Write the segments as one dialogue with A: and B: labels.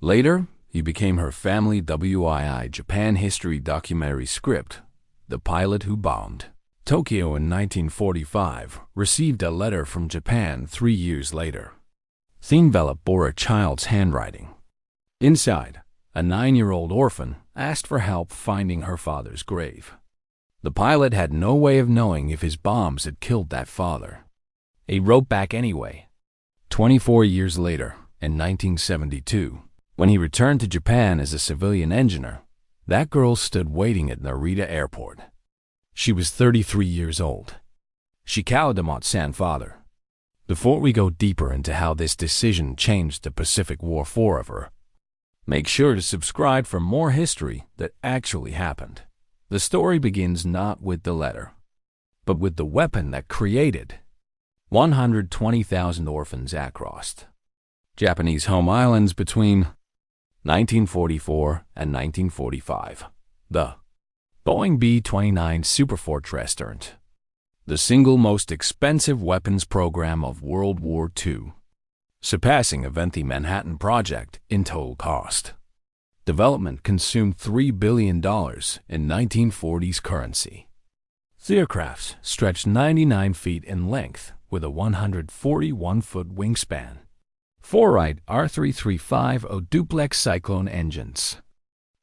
A: Later, he became her family WII Japan history documentary script, The Pilot Who Bombed. Tokyo in 1945 received a letter from Japan 3 years later. The envelope bore a child's handwriting. Inside, a 9-year-old orphan asked for help finding her father's grave. The pilot had no way of knowing if his bombs had killed that father. He wrote back anyway. 24 years later, in 1972, when he returned to Japan as a civilian engineer, that girl stood waiting at Narita Airport. She was 33 years old. Shikawa-san father. Before we go deeper into how this decision changed the Pacific War forever, make sure to subscribe for more history that actually happened. The story begins not with the letter, but with the weapon that created 120,000 orphans across Japanese home islands between 1944 and 1945. The Boeing B-29 Superfortress turned the single most expensive weapons program of World War II, surpassing even the Manhattan Project in total cost. Development consumed $3 billion in 1940s currency. The aircraft stretched 99 feet in length with a 141-foot wingspan. 4 Wright R3350 duplex Cyclone engines,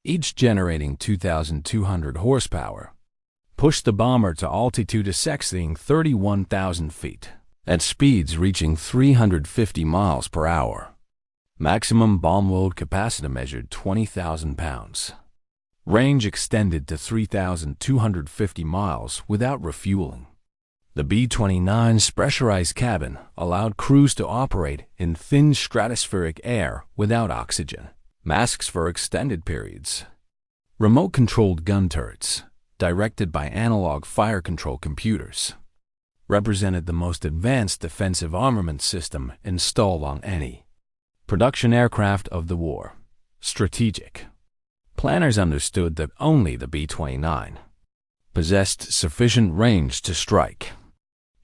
A: each generating 2,200 horsepower, pushed the bomber to altitude exceeding 31,000 feet, at speeds reaching 350 miles per hour. Maximum bomb load capacity measured 20,000 pounds. Range extended to 3,250 miles without refueling. The B-29's pressurized cabin allowed crews to operate in thin stratospheric air without oxygen masks for extended periods. Remote-controlled gun turrets, directed by analog fire control computers, represented the most advanced defensive armament system installed on any production aircraft of the war. Strategic. Planners understood that only the B-29 possessed sufficient range to strike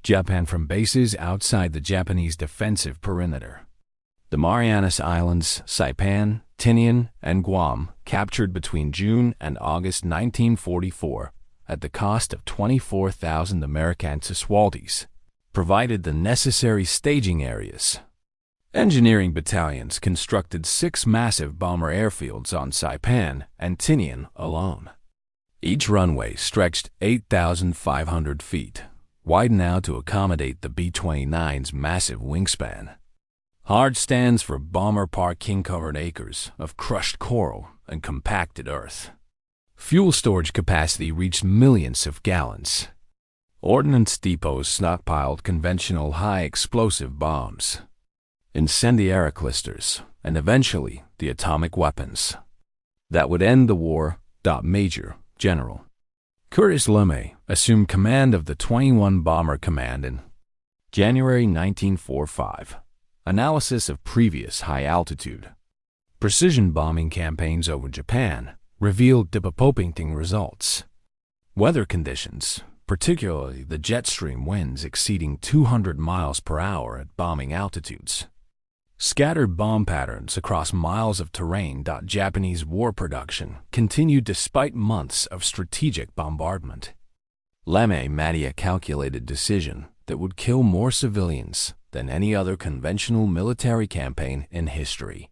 A: Japan from bases outside the Japanese defensive perimeter. The Marianas Islands, Saipan, Tinian, and Guam, captured between June and August 1944 at the cost of 24,000 American casualties, provided the necessary staging areas. Engineering battalions constructed 6 massive bomber airfields on Saipan and Tinian alone. Each runway stretched 8,500 feet, wide now to accommodate the B-29's massive wingspan. HARD stands for Bomber Parking-Covered Acres of crushed coral and compacted earth. Fuel storage capacity reached millions of gallons. Ordnance depots stockpiled conventional high-explosive bombs, incendiary clusters, and eventually the atomic weapons that would end the war. Major General Curtis LeMay assumed command of the 21 Bomber Command in January 1945. Analysis of previous high-altitude precision bombing campaigns over Japan revealed disappointing results. Weather conditions, particularly the jet stream winds exceeding 200 miles per hour at bombing altitudes, scattered bomb patterns across miles of terrain. Japanese war production continued despite months of strategic bombardment. LeMay made a calculated decision that would kill more civilians than any other conventional military campaign in history.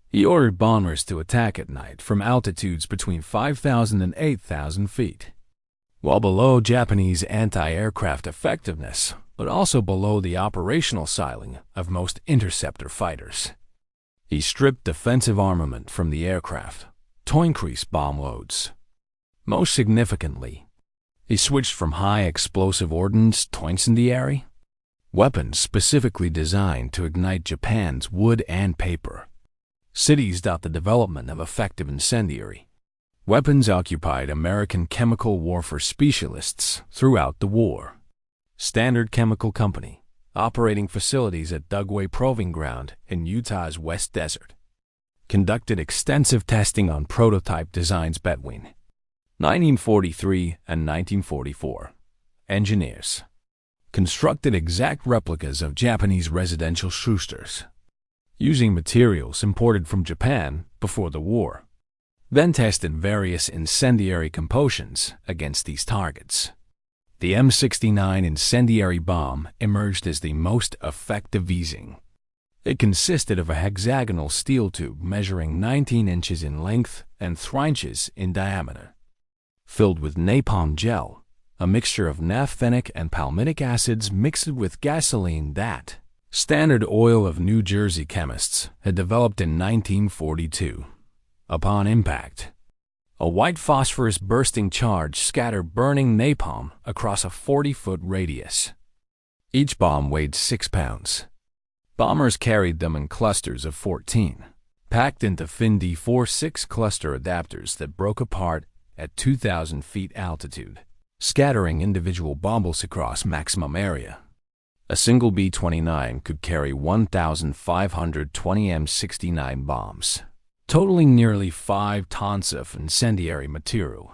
A: He ordered bombers to attack at night from altitudes between 5,000 and 8,000 feet, well below Japanese anti-aircraft effectiveness, but also below the operational ceiling of most interceptor fighters. He stripped defensive armament from the aircraft to increase bomb loads. Most significantly, he switched from high-explosive ordnance to incendiary weapons specifically designed to ignite Japan's wood and paper cities. The development of effective incendiary weapons occupied American chemical warfare specialists throughout the war. Standard Chemical Company, operating facilities at Dugway Proving Ground in Utah's West Desert, conducted extensive testing on prototype designs between 1943 and 1944. Engineers constructed exact replicas of Japanese residential structures. using materials imported from Japan before the war, then tested various incendiary compositions against these targets. The M69 incendiary bomb emerged as the most effective easing. It consisted of a hexagonal steel tube measuring 19 inches in length and 3 inches in diameter, filled with napalm gel, a mixture of naphthenic and palmitic acids mixed with gasoline that Standard Oil of New Jersey chemists had developed in 1942. Upon impact, a white phosphorus bursting charge scattered burning napalm across a 40-foot radius. Each bomb weighed 6 pounds. Bombers carried them in clusters of 14, packed into thin D46 cluster adapters that broke apart at 2,000 feet altitude, scattering individual bombs across maximum area. A single B-29 could carry 1,520 M69 bombs, totaling nearly 5 tons of incendiary material.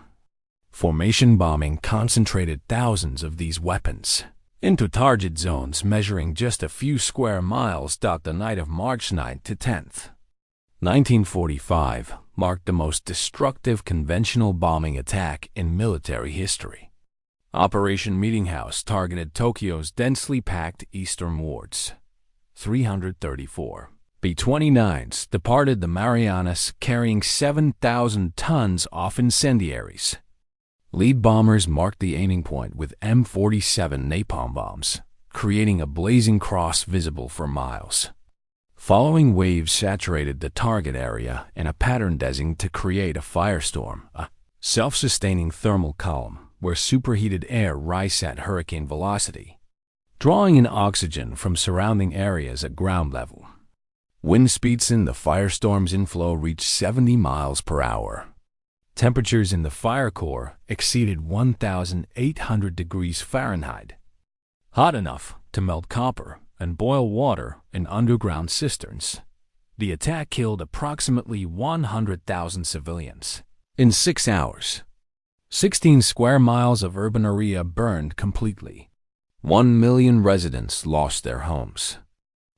A: Formation bombing concentrated thousands of these weapons into target zones measuring just a few square miles. The night of March 9 to 10th, 1945 marked the most destructive conventional bombing attack in military history. Operation Meeting House targeted Tokyo's densely packed eastern wards. 334 B-29s departed the Marianas carrying 7,000 tons of incendiaries. Lead bombers marked the aiming point with M47 napalm bombs, creating a blazing cross visible for miles. Following waves saturated the target area in a pattern designed to create a firestorm, a self-sustaining thermal column where superheated air rises at hurricane velocity, drawing in oxygen from surrounding areas at ground level. Wind speeds in the firestorm's inflow reached 70 miles per hour. Temperatures in the fire core exceeded 1,800 degrees Fahrenheit, hot enough to melt copper and boil water in underground cisterns. The attack killed approximately 100,000 civilians. In 6 hours, 16 square miles of urban area burned completely. 1 million residents lost their homes.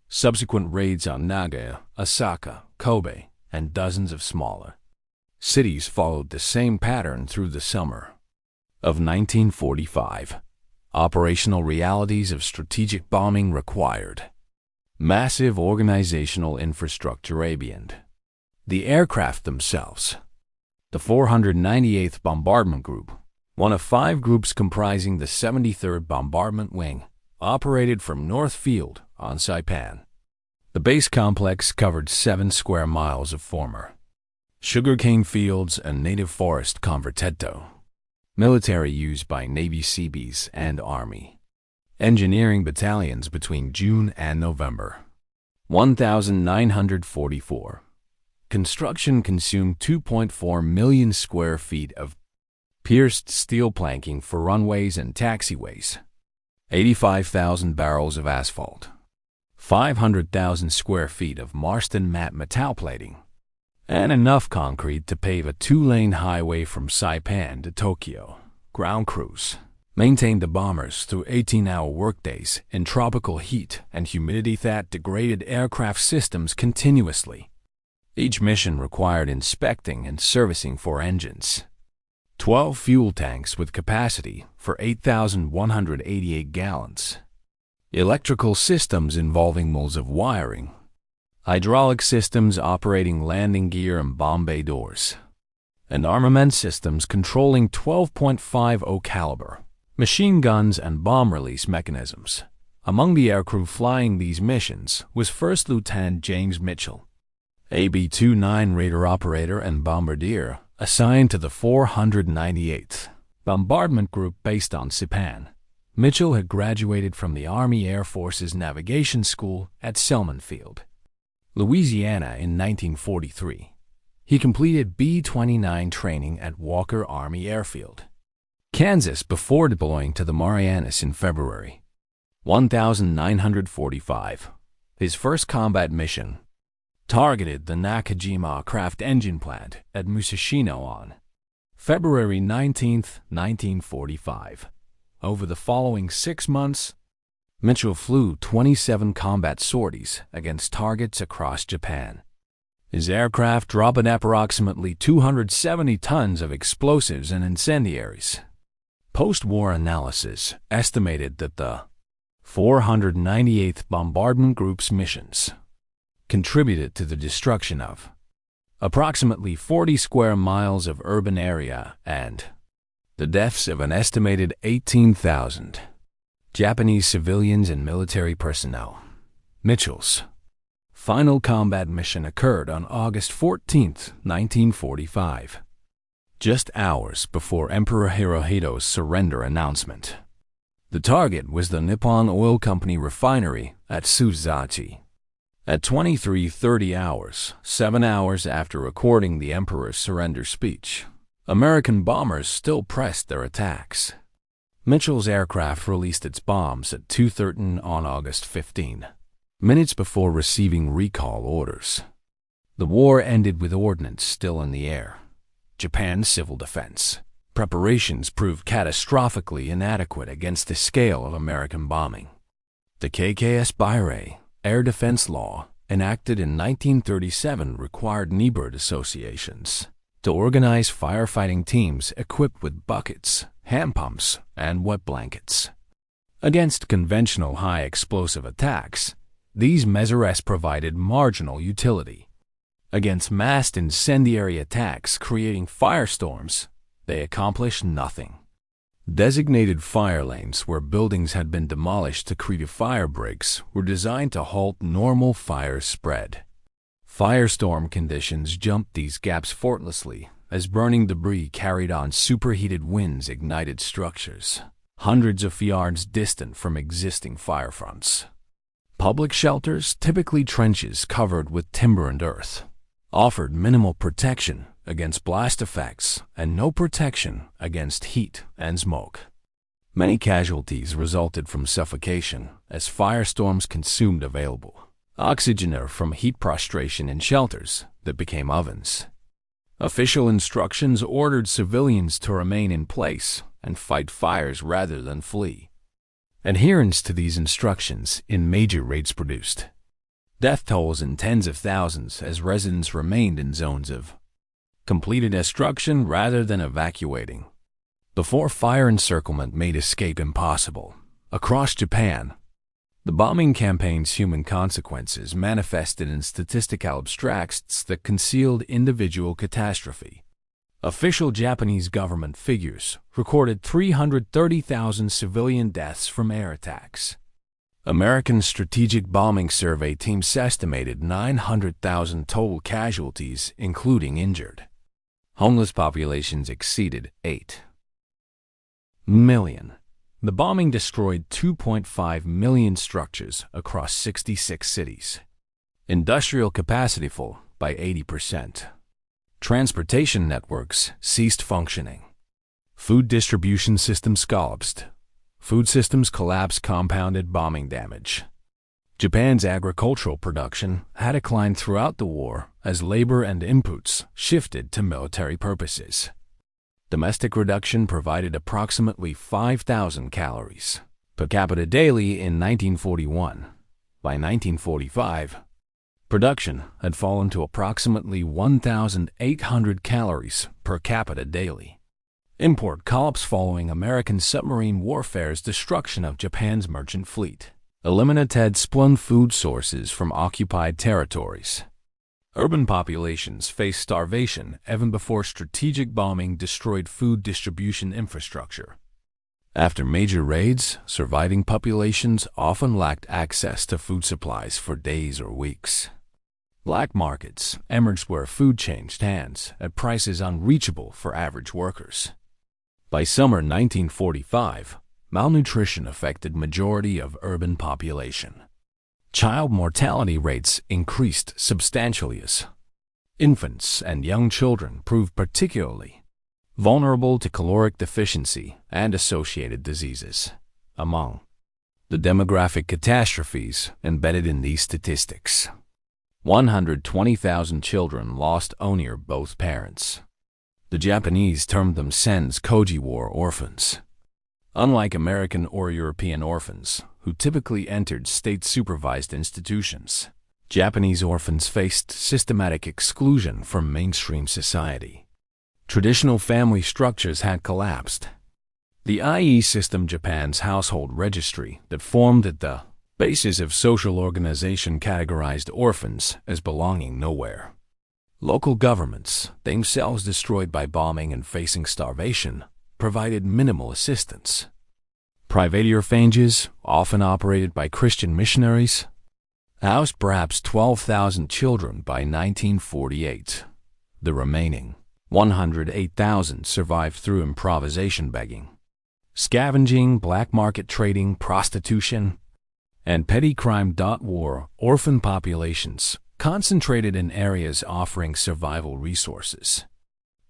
A: Subsequent raids on Nagoya, Osaka, Kobe, and dozens of smaller cities followed the same pattern through the summer of 1945. Operational realities of strategic bombing required massive organizational infrastructure beyond the aircraft themselves. The 498th Bombardment Group, one of 5 groups comprising the 73rd Bombardment Wing, operated from North Field on Saipan. The base complex covered 7 square miles of former sugarcane fields and native forest convertito. Military use by Navy Seabees and Army engineering battalions between June and November. 1,944. Construction consumed 2.4 million square feet of pierced steel planking for runways and taxiways, 85,000 barrels of asphalt, 500,000 square feet of Marston mat metal plating, and enough concrete to pave a 2-lane highway from Saipan to Tokyo. Ground crews maintained the bombers through 18-hour workdays in tropical heat and humidity that degraded aircraft systems continuously. Each mission required inspecting and servicing 4 engines, 12 fuel tanks with capacity for 8,188 gallons, electrical systems involving moles of wiring, hydraulic systems operating landing gear and bomb bay doors, and armament systems controlling 12.50 caliber machine guns and bomb release mechanisms. Among the aircrew flying these missions was First Lieutenant James Mitchell, a B-29 radar operator and bombardier assigned to the 498th Bombardment Group based on Saipan. Mitchell had graduated from the Army Air Force's Navigation School at Selman Field, Louisiana in 1943. He completed B-29 training at Walker Army Airfield, Kansas before deploying to the Marianas in February. 1,945. His first combat mission targeted the Nakajima Craft Engine Plant at Musashino on February 19, 1945. Over the following 6 months, Mitchell flew 27 combat sorties against targets across Japan. His aircraft dropped approximately 270 tons of explosives and incendiaries. Post-war analysis estimated that the 498th Bombardment Group's missions contributed to the destruction of approximately 40 square miles of urban area and the deaths of an estimated 18,000 Japanese civilians and military personnel. Mitchell's final combat mission occurred on August 14, 1945, just hours before Emperor Hirohito's surrender announcement. The target was the Nippon Oil Company refinery at Suzachi. At 23:30 hours, 7 hours after recording the Emperor's surrender speech, American bombers still pressed their attacks. Mitchell's aircraft released its bombs at 2:13 on August 15, minutes before receiving recall orders. The war ended with ordnance still in the air. Japan's civil defense preparations proved catastrophically inadequate against the scale of American bombing. The KKS-BYRE air defense law, enacted in 1937, required neighborhood associations to organize firefighting teams equipped with buckets, hand pumps, and wet blankets. Against conventional high-explosive attacks, these measures provided marginal utility. Against massed incendiary attacks creating firestorms, they accomplished nothing. Designated fire lanes where buildings had been demolished to create fire breaks were designed to halt normal fire spread. Firestorm conditions jumped these gaps effortlessly as burning debris carried on superheated winds ignited structures hundreds of yards distant from existing fire fronts. Public shelters, typically trenches covered with timber and earth, offered minimal protection against blast effects and no protection against heat and smoke. Many casualties resulted from suffocation as firestorms consumed available oxygen or from heat prostration in shelters that became ovens. Official instructions ordered civilians to remain in place and fight fires rather than flee. Adherence to these instructions in major raids produced death tolls in tens of thousands as residents remained in zones of completed destruction rather than evacuating. Before fire encirclement made escape impossible, across Japan, the bombing campaign's human consequences manifested in statistical abstracts that concealed individual catastrophe. Official Japanese government figures recorded 330,000 civilian deaths from air attacks. American Strategic Bombing Survey teams estimated 900,000 total casualties, including injured. Homeless populations exceeded 8 million. The bombing destroyed 2.5 million structures across 66 cities. Industrial capacity fell by 80%. Transportation networks ceased functioning. Food distribution systems collapsed. Food systems collapse compounded bombing damage. Japan's agricultural production had declined throughout the war as labor and inputs shifted to military purposes. Domestic reduction provided approximately 5,000 calories per capita daily in 1941. By 1945, production had fallen to approximately 1,800 calories per capita daily. Import collapse following American submarine warfare's destruction of Japan's merchant fleet eliminated spun food sources from occupied territories. Urban populations faced starvation even before strategic bombing destroyed food distribution infrastructure. After major raids, surviving populations often lacked access to food supplies for days or weeks. Black markets emerged where food changed hands at prices unreachable for average workers. By summer 1945, malnutrition affected majority of urban population. Child mortality rates increased substantially as infants and young children proved particularly vulnerable to caloric deficiency and associated diseases. Among the demographic catastrophes embedded in these statistics, 120,000 children lost one or both parents. The Japanese termed them Sen's Koji War orphans. Unlike American or European orphans, who typically entered state-supervised institutions. Japanese orphans faced systematic exclusion from mainstream society. Traditional family structures had collapsed. The IE system, Japan's household registry that formed at the basis of social organization, categorized orphans as belonging nowhere. Local governments, themselves destroyed by bombing and facing starvation, provided minimal assistance. Private orphanages, often operated by Christian missionaries, housed perhaps 12,000 children by 1948. The remaining 108,000 survived through improvisation begging, scavenging, black market trading, prostitution, and petty crime. War orphan populations concentrated in areas offering survival resources.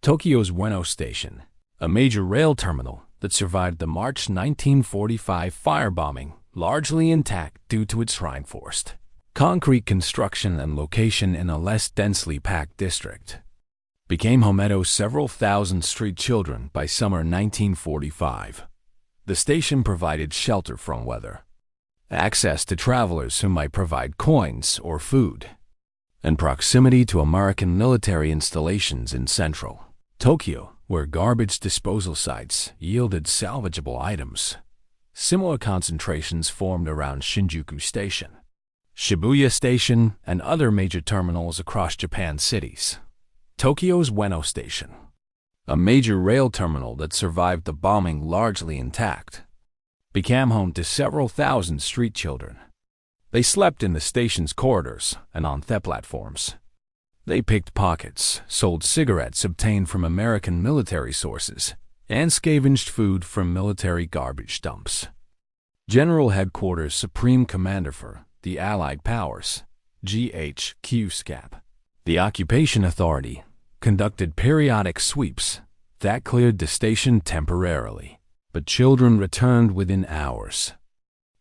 A: Tokyo's Ueno Station, a major rail terminal that survived the March 1945 firebombing, largely intact due to its reinforced concrete construction and location in a less densely packed district, became home to several thousand street children by summer 1945. The station provided shelter from weather, access to travelers who might provide coins or food, and proximity to American military installations in central Tokyo, where garbage disposal sites yielded salvageable items. Similar concentrations formed around Shinjuku Station, Shibuya Station, and other major terminals across Japan's cities. Tokyo's Ueno Station, a major rail terminal that survived the bombing largely intact, became home to several thousand street children. They slept in the station's corridors and on the platforms. They picked pockets, sold cigarettes obtained from American military sources, and scavenged food from military garbage dumps. General Headquarters Supreme Commander for the Allied Powers, GHQ SCAP, the Occupation Authority, conducted periodic sweeps that cleared the station temporarily, but children returned within hours.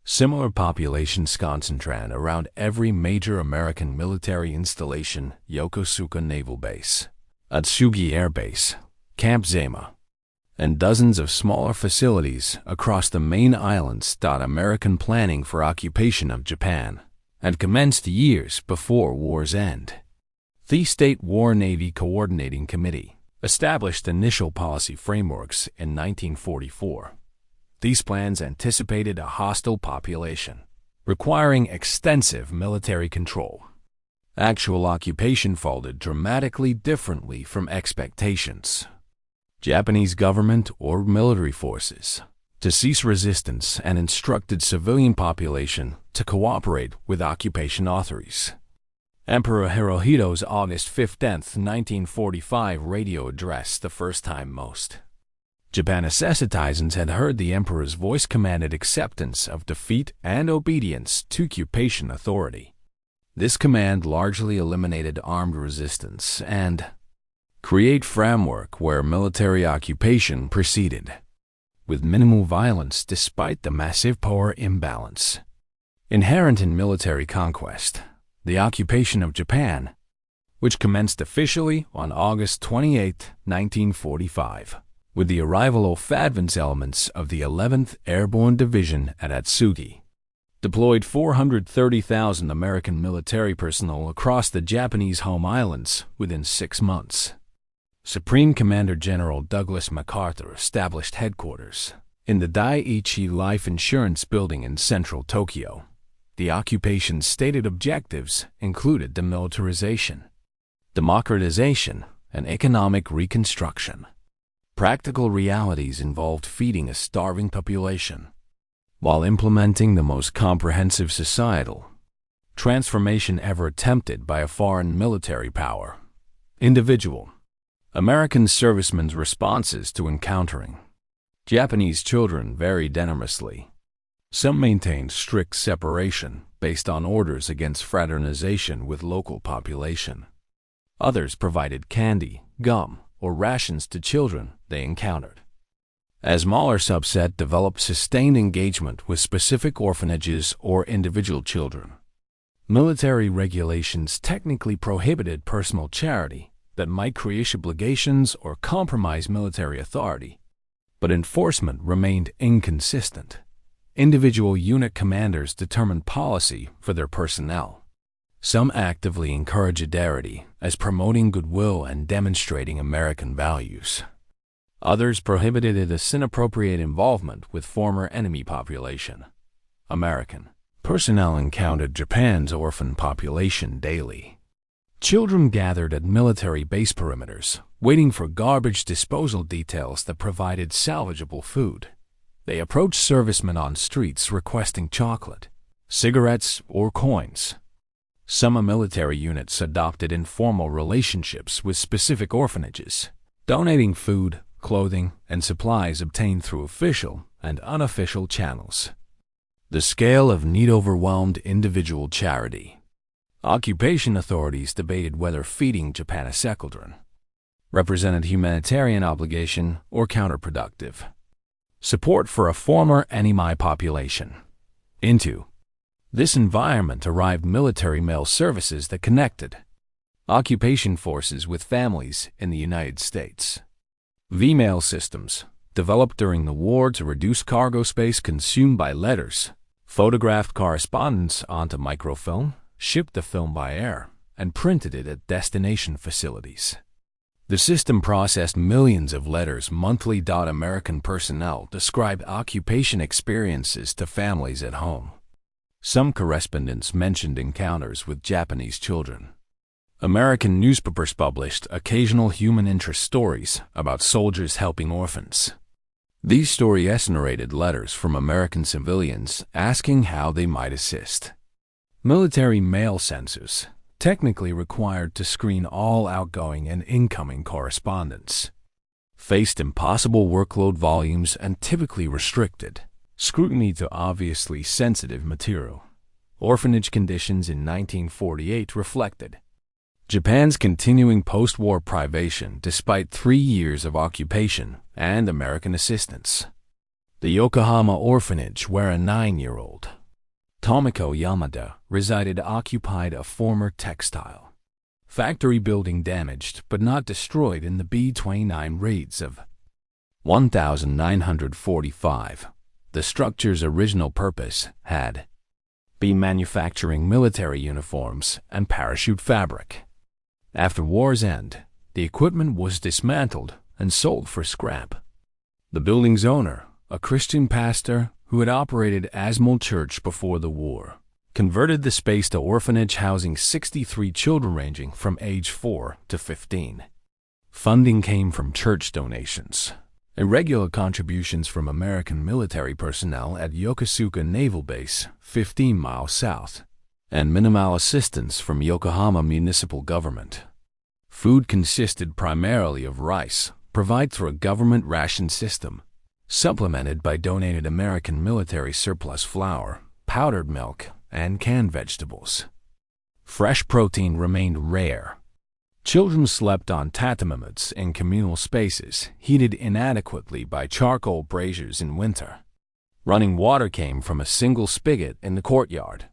A: Similar populations concentrated around every major American military installation: Yokosuka Naval Base, Atsugi Air Base, Camp Zama, and dozens of smaller facilities across the main islands. American planning for occupation of Japan had commenced years before war's end. The State War Navy Coordinating Committee established initial policy frameworks in 1944. These plans anticipated a hostile population, requiring extensive military control. Actual occupation folded dramatically differently from expectations. Japanese government or military forces to cease resistance and instructed civilian population to cooperate with occupation authorities. Emperor Hirohito's August 15, 1945 radio address, the first time most Japanese citizens had heard the emperor's voice, commanded acceptance of defeat and obedience to occupation authority. This command largely eliminated armed resistance and create framework where military occupation proceeded with minimal violence despite the massive power imbalance inherent in military conquest. The occupation of Japan, which commenced officially on August 28, 1945, with the arrival of advance elements of the 11th Airborne Division at Atsugi, deployed 430,000 American military personnel across the Japanese home islands within 6 months. Supreme Commander General Douglas MacArthur established headquarters in the Daiichi Life Insurance Building in central Tokyo. The occupation's stated objectives included demilitarization, democratization, and economic reconstruction. Practical realities involved feeding a starving population, while implementing the most comprehensive societal transformation ever attempted by a foreign military power. Individual American servicemen's responses to encountering Japanese children varied enormously. Some maintained strict separation based on orders against fraternization with local population. Others provided candy, gum, or rations to children they encountered. A smaller subset developed sustained engagement with specific orphanages or individual children. Military regulations technically prohibited personal charity that might create obligations or compromise military authority, but enforcement remained inconsistent. individual unit commanders determined policy for their personnel. Some actively encouraged solidarity as promoting goodwill and demonstrating American values. Others prohibited it as inappropriate involvement with former enemy population. American personnel encountered Japan's orphan population daily. Children gathered at military base perimeters, waiting for garbage disposal details that provided salvageable food. They approached servicemen on streets requesting chocolate, cigarettes, or coins. Some military units adopted informal relationships with specific orphanages, donating food, clothing, and supplies obtained through official and unofficial channels. The scale of need overwhelmed individual charity. Occupation authorities debated whether feeding Japanese children represented humanitarian obligation or counterproductive. Support for a former enemy population. Into this environment arrived military mail services that connected occupation forces with families in the United States. V-mail systems, developed during the war to reduce cargo space consumed by letters, photographed correspondence onto microfilm, shipped the film by air, and printed it at destination facilities. The system processed millions of letters monthly. American personnel described occupation experiences to families at home. Some correspondents mentioned encounters with Japanese children. American newspapers published occasional human interest stories about soldiers helping orphans. These stories narrated letters from American civilians asking how they might assist. Military mail censors, technically required to screen all outgoing and incoming correspondence, faced impossible workload volumes and typically restricted scrutiny to obviously sensitive material. Orphanage conditions in 1948 reflected Japan's continuing post-war privation despite 3 years of occupation and American assistance. The Yokohama orphanage, where a 9-year-old Tomiko Yamada resided, occupied a former textile factory building damaged but not destroyed in the B-29 raids of 1945. The structure's original purpose had been manufacturing military uniforms and parachute fabric. After war's end, the equipment was dismantled and sold for scrap. The building's owner, a Christian pastor who had operated Asmol Church before the war, converted the space to orphanage housing 63 children ranging from age 4 to 15. Funding came from church donations, irregular contributions from American military personnel at Yokosuka Naval Base, 15 miles south, and minimal assistance from Yokohama municipal government. Food consisted primarily of rice, provided through a government ration system, supplemented by donated American military surplus flour, powdered milk, and canned vegetables. Fresh protein remained rare. Children slept on tatamimats in communal spaces, heated inadequately by charcoal braziers in winter. Running water came from a single spigot in the courtyard.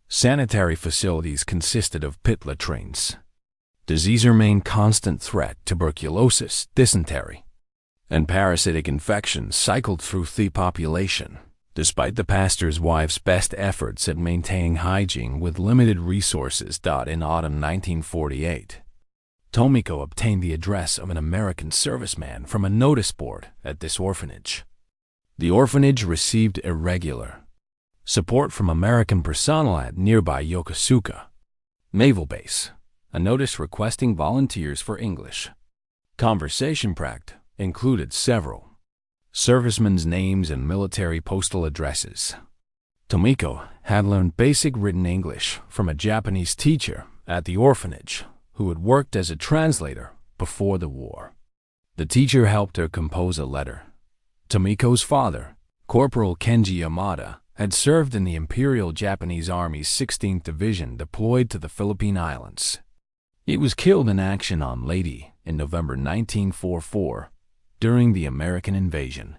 A: Sanitary facilities consisted of pit latrines. Disease remained constant threat. Tuberculosis, dysentery, and parasitic infections cycled through the population. Despite the pastor's wife's best efforts at maintaining hygiene with limited resources. In autumn 1948, Tomiko obtained the address of an American serviceman from a notice board at this orphanage. The orphanage received irregular support from American personnel at nearby Yokosuka Naval Base, a notice requesting volunteers for English conversation practice included several servicemen's names and military postal addresses. Tomiko had learned basic written English from a Japanese teacher at the orphanage who had worked as a translator before the war. The teacher helped her compose a letter. Tomiko's father, Corporal Kenji Yamada, had served in the Imperial Japanese Army's 16th Division deployed to the Philippine Islands. He was killed in action on Leyte in November 1944 during the American invasion.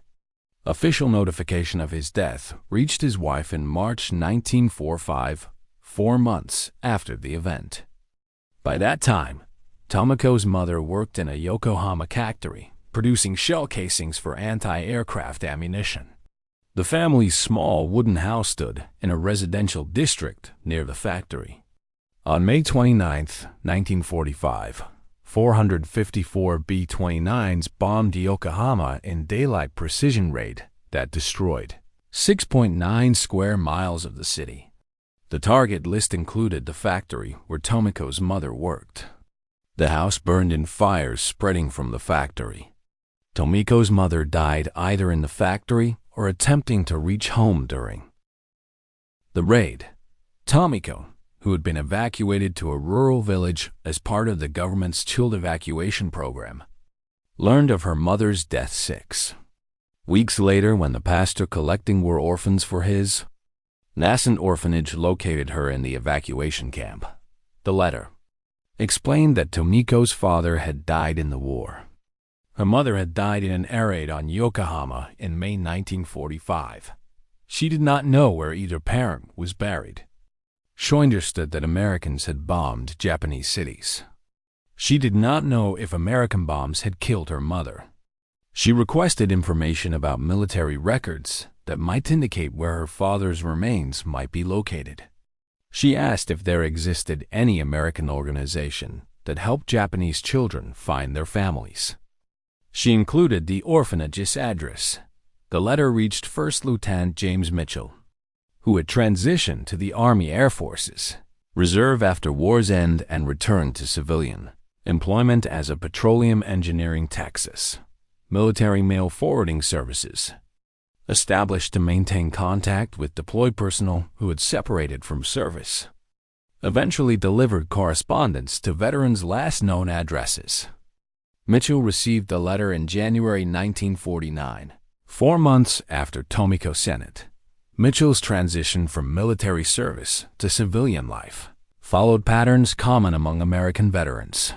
A: Official notification of his death reached his wife in March 1945, 4 months after the event. By that time, Tomiko's mother worked in a Yokohama factory, producing shell casings for anti-aircraft ammunition. The family's small wooden house stood in a residential district near the factory. On May 29, 1945, 454 B-29s bombed Yokohama in daylight precision raid that destroyed 6.9 square miles of the city. The target list included the factory where Tomiko's mother worked. The house burned in fires spreading from the factory. Tomiko's mother died either in the factory or attempting to reach home during the raid. Tomiko, who had been evacuated to a rural village as part of the government's child evacuation program, learned of her mother's death 6 weeks later when the pastor collecting war orphans for his nascent orphanage located her in the evacuation camp. The letter explained that Tomiko's father had died in the war. Her mother had died in an air raid on Yokohama in May 1945. She did not know where either parent was buried. She understood that Americans had bombed Japanese cities. She did not know if American bombs had killed her mother. She requested information about military records that might indicate where her father's remains might be located. She asked if there existed any American organization that helped Japanese children find their families. She included the orphanage's address. The letter reached First Lieutenant James Mitchell, who had transitioned to the Army Air Forces Reserve after war's end and returned to civilian employment as a petroleum engineering Texas military mail forwarding services, established to maintain contact with deployed personnel who had separated from service. Eventually delivered correspondence to veterans' last known addresses. Mitchell received the letter in January 1949, 4 months after Tomiko sent it. Mitchell's transition from military service to civilian life followed patterns common among American veterans.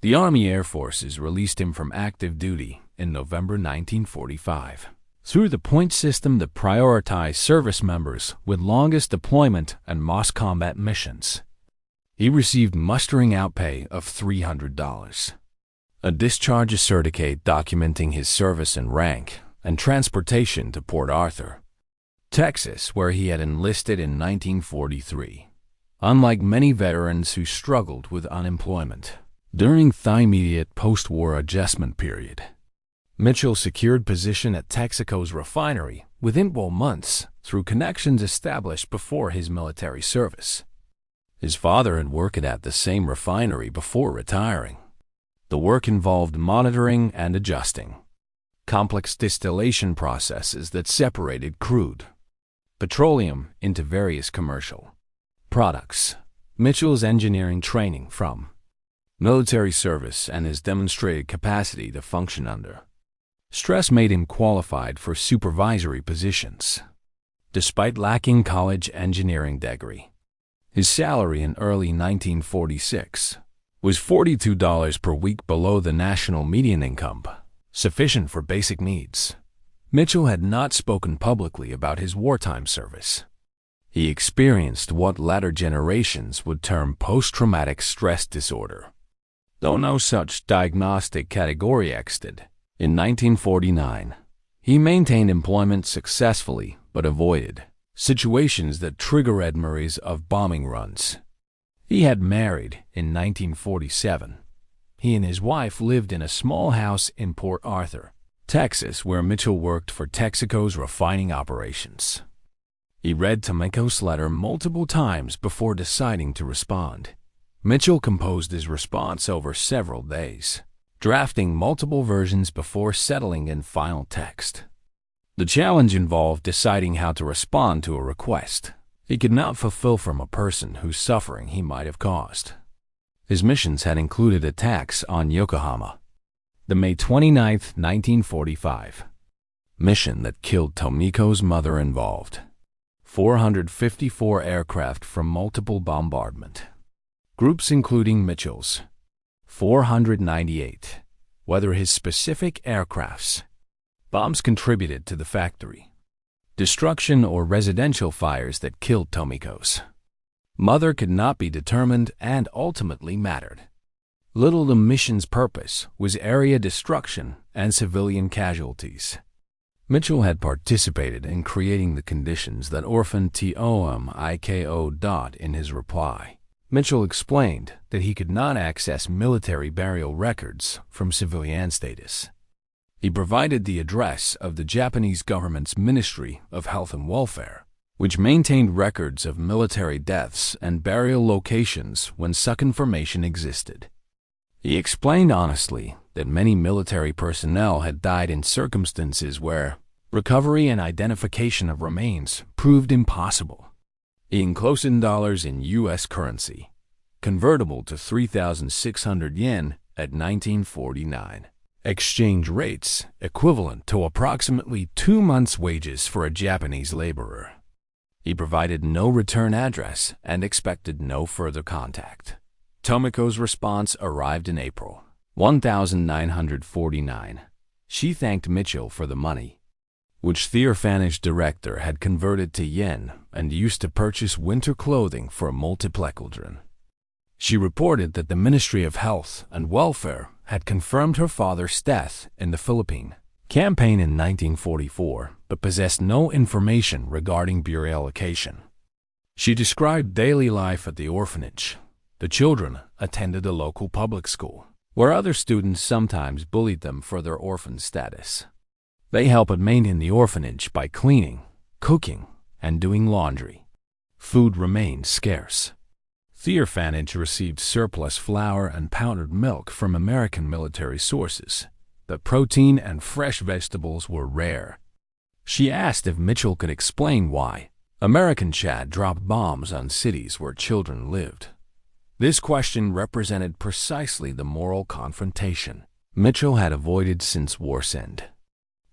A: The Army Air Forces released him from active duty in November 1945 through the point system that prioritized service members with longest deployment and most combat missions. He received mustering out pay of $300, a discharge certificate documenting his service and rank, and transportation to Port Arthur, Texas, where he had enlisted in 1943. Unlike many veterans who struggled with unemployment during the immediate post-war adjustment period, Mitchell secured position at Texaco's refinery within 12 months through connections established before his military service. His father had worked at the same refinery before retiring. The work involved monitoring and adjusting complex distillation processes that separated crude petroleum into various commercial products. Mitchell's engineering training from military service and his demonstrated capacity to function under stress made him qualified for supervisory positions. Despite lacking college engineering degree, his salary in early 1946 was $42 per week below the national median income, sufficient for basic needs. Mitchell had not spoken publicly about his wartime service. He experienced what latter generations would term post-traumatic stress disorder, though no such diagnostic category existed. In 1949, he maintained employment successfully but avoided situations that triggered memories of bombing runs. He had married in 1947. He and his wife lived in a small house in Port Arthur, Texas, where Mitchell worked for Texaco's refining operations. He read Tomiko's letter multiple times before deciding to respond. Mitchell composed his response over several days, drafting multiple versions before settling in final text. The challenge involved deciding how to respond to a request he could not fulfill from a person whose suffering he might have caused. His missions had included attacks on Yokohama, the May 29, 1945 mission that killed Tomiko's mother involved 454 aircraft from multiple bombardment groups including Mitchell's 498, whether his specific aircrafts bombs contributed to the factory destruction or residential fires that killed Tomiko's mother could not be determined and ultimately mattered little. The mission's purpose was area destruction and civilian casualties. Mitchell had participated in creating the conditions that orphan Tomiko. In his reply, Mitchell explained that he could not access military burial records from civilian status. He provided the address of the Japanese government's Ministry of Health and Welfare, which maintained records of military deaths and burial locations when such information existed. He explained honestly that many military personnel had died in circumstances where recovery and identification of remains proved impossible. He enclosed dollars in U.S. currency, convertible to 3,600 yen at 1949. Exchange rates equivalent to approximately 2 months' wages for a Japanese laborer. He provided no return address and expected no further contact. Tomiko's response arrived in April 1949. She thanked Mitchell for the money, which the orphanage director had converted to yen and used to purchase winter clothing for multiple children. She reported that the Ministry of Health and Welfare had confirmed her father's death in the Philippine campaign in 1944, but possessed no information regarding burial location. She described daily life at the orphanage. The children attended a local public school, where other students sometimes bullied them for their orphan status. They helped maintain the orphanage by cleaning, cooking, and doing laundry. Food remained scarce. The orphanage received surplus flour and powdered milk from American military sources, but protein and fresh vegetables were rare. She asked if Mitchell could explain why American Chad dropped bombs on cities where children lived. This question represented precisely the moral confrontation Mitchell had avoided since war's end.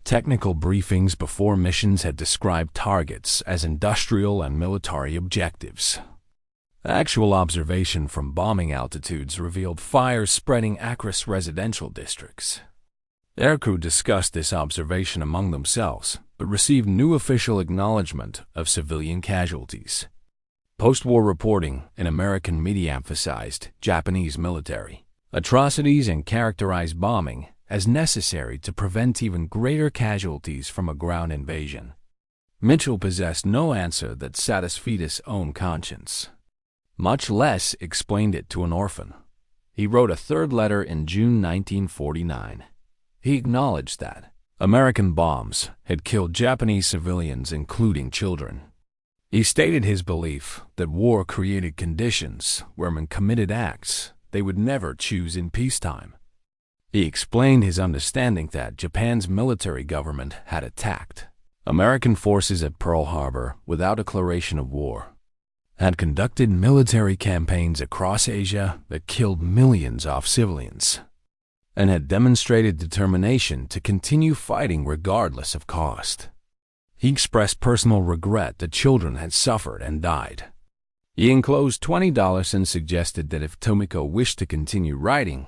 A: Technical briefings before missions had described targets as industrial and military objectives. Actual observation from bombing altitudes revealed fires spreading across residential districts. Aircrew discussed this observation among themselves, but received no official acknowledgement of civilian casualties. Post-war reporting in American media emphasized Japanese military atrocities and characterized bombing as necessary to prevent even greater casualties from a ground invasion. Mitchell possessed no answer that satisfied his own conscience, much less explained it to an orphan. He wrote a third letter in June 1949. He acknowledged that American bombs had killed Japanese civilians, including children. He stated his belief that war created conditions where men committed acts they would never choose in peacetime. He explained his understanding that Japan's military government had attacked American forces at Pearl Harbor without declaration of war, had conducted military campaigns across Asia that killed millions of civilians, and had demonstrated determination to continue fighting regardless of cost. He expressed personal regret that children had suffered and died. He enclosed $20 and suggested that if Tomiko wished to continue writing,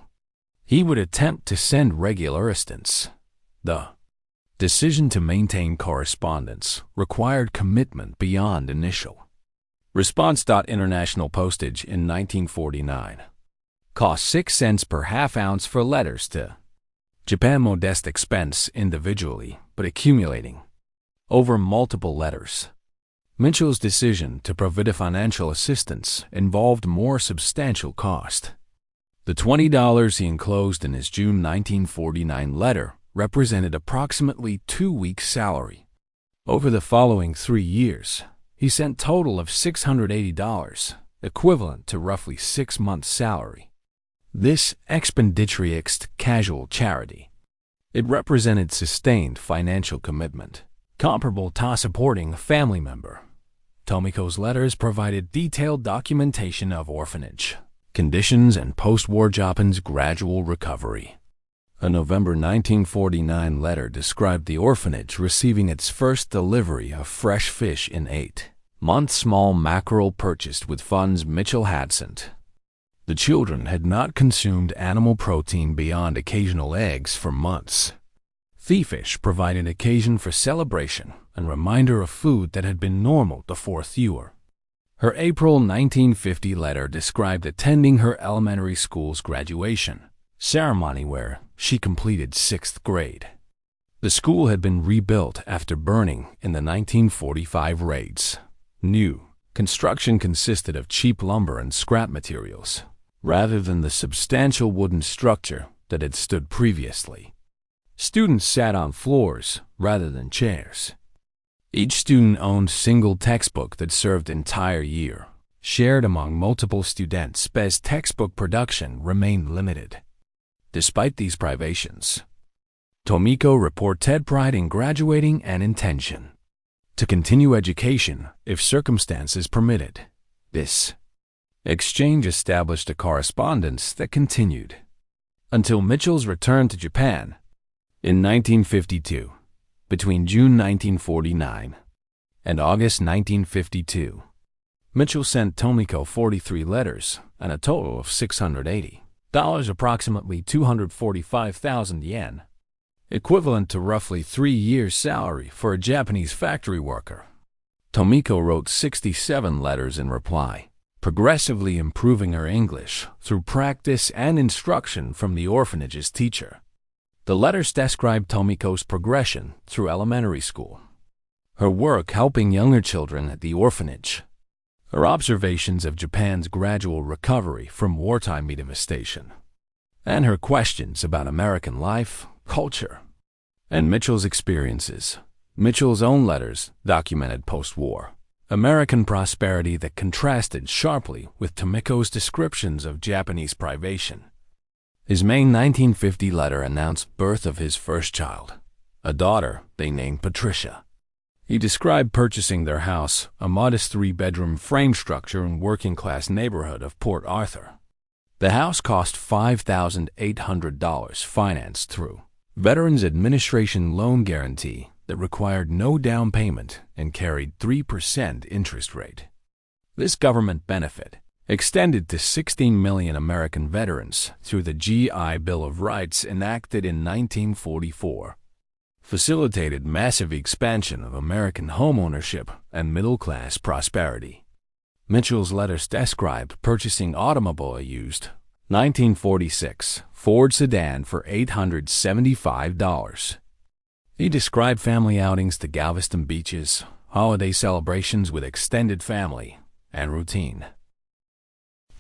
A: he would attempt to send regular assistance. The decision to maintain correspondence required commitment beyond initial response. International postage in 1949 cost 6 cents per half ounce for letters to Japan. Modest expense individually, but accumulating over multiple letters. Mitchell's decision to provide financial assistance involved more substantial cost. The $20 he enclosed in his June 1949 letter represented approximately 2 weeks' salary. Over the following 3 years, he sent a total of $680, equivalent to roughly 6 months' salary. This expenditure ex casual charity. It represented sustained financial commitment, comparable to supporting a family member. Tomiko's letters provided detailed documentation of orphanage conditions and post-war Japan's gradual recovery. A November 1949 letter described the orphanage receiving its first delivery of fresh fish in 8-month small mackerel purchased with funds Mitchell had sent. The children had not consumed animal protein beyond occasional eggs for months. The fish provided occasion for celebration and reminder of food that had been normal before Thor. Her April 1950 letter described attending her elementary school's graduation ceremony where she completed 6th grade. The school had been rebuilt after burning in the 1945 raids. New construction consisted of cheap lumber and scrap materials, rather than the substantial wooden structure that had stood previously. Students sat on floors rather than chairs. Each student owned a single textbook that served the entire year, shared among multiple students as textbook production remained limited. Despite these privations, Tomiko reported pride in graduating and intention to continue education if circumstances permitted. This exchange established a correspondence that continued until Mitchell's return to Japan in 1952. Between June 1949 and August 1952, Mitchell sent Tomiko 43 letters and a total of $680, approximately 245,000 yen, equivalent to roughly 3 years' salary for a Japanese factory worker. Tomiko wrote 67 letters in reply, progressively improving her English through practice and instruction from the orphanage's teacher. The letters described Tomiko's progression through elementary school, her work helping younger children at the orphanage, her observations of Japan's gradual recovery from wartime devastation, and her questions about American life, culture, and Mitchell's experiences. Mitchell's own letters documented post-war American prosperity that contrasted sharply with Tomiko's descriptions of Japanese privation. His May 1950 letter announced birth of his first child, a daughter they named Patricia. He described purchasing their house, a modest 3-bedroom frame structure in working-class neighborhood of Port Arthur. The house cost $5,800 financed through Veterans Administration loan guarantee that required no down payment and carried 3% interest rate. This government benefit extended to 16 million American veterans through the GI Bill of Rights enacted in 1944, facilitated massive expansion of American homeownership and middle-class prosperity. Mitchell's letters described purchasing automobile used 1946 Ford sedan for $875. He described family outings to Galveston beaches, holiday celebrations with extended family, and routine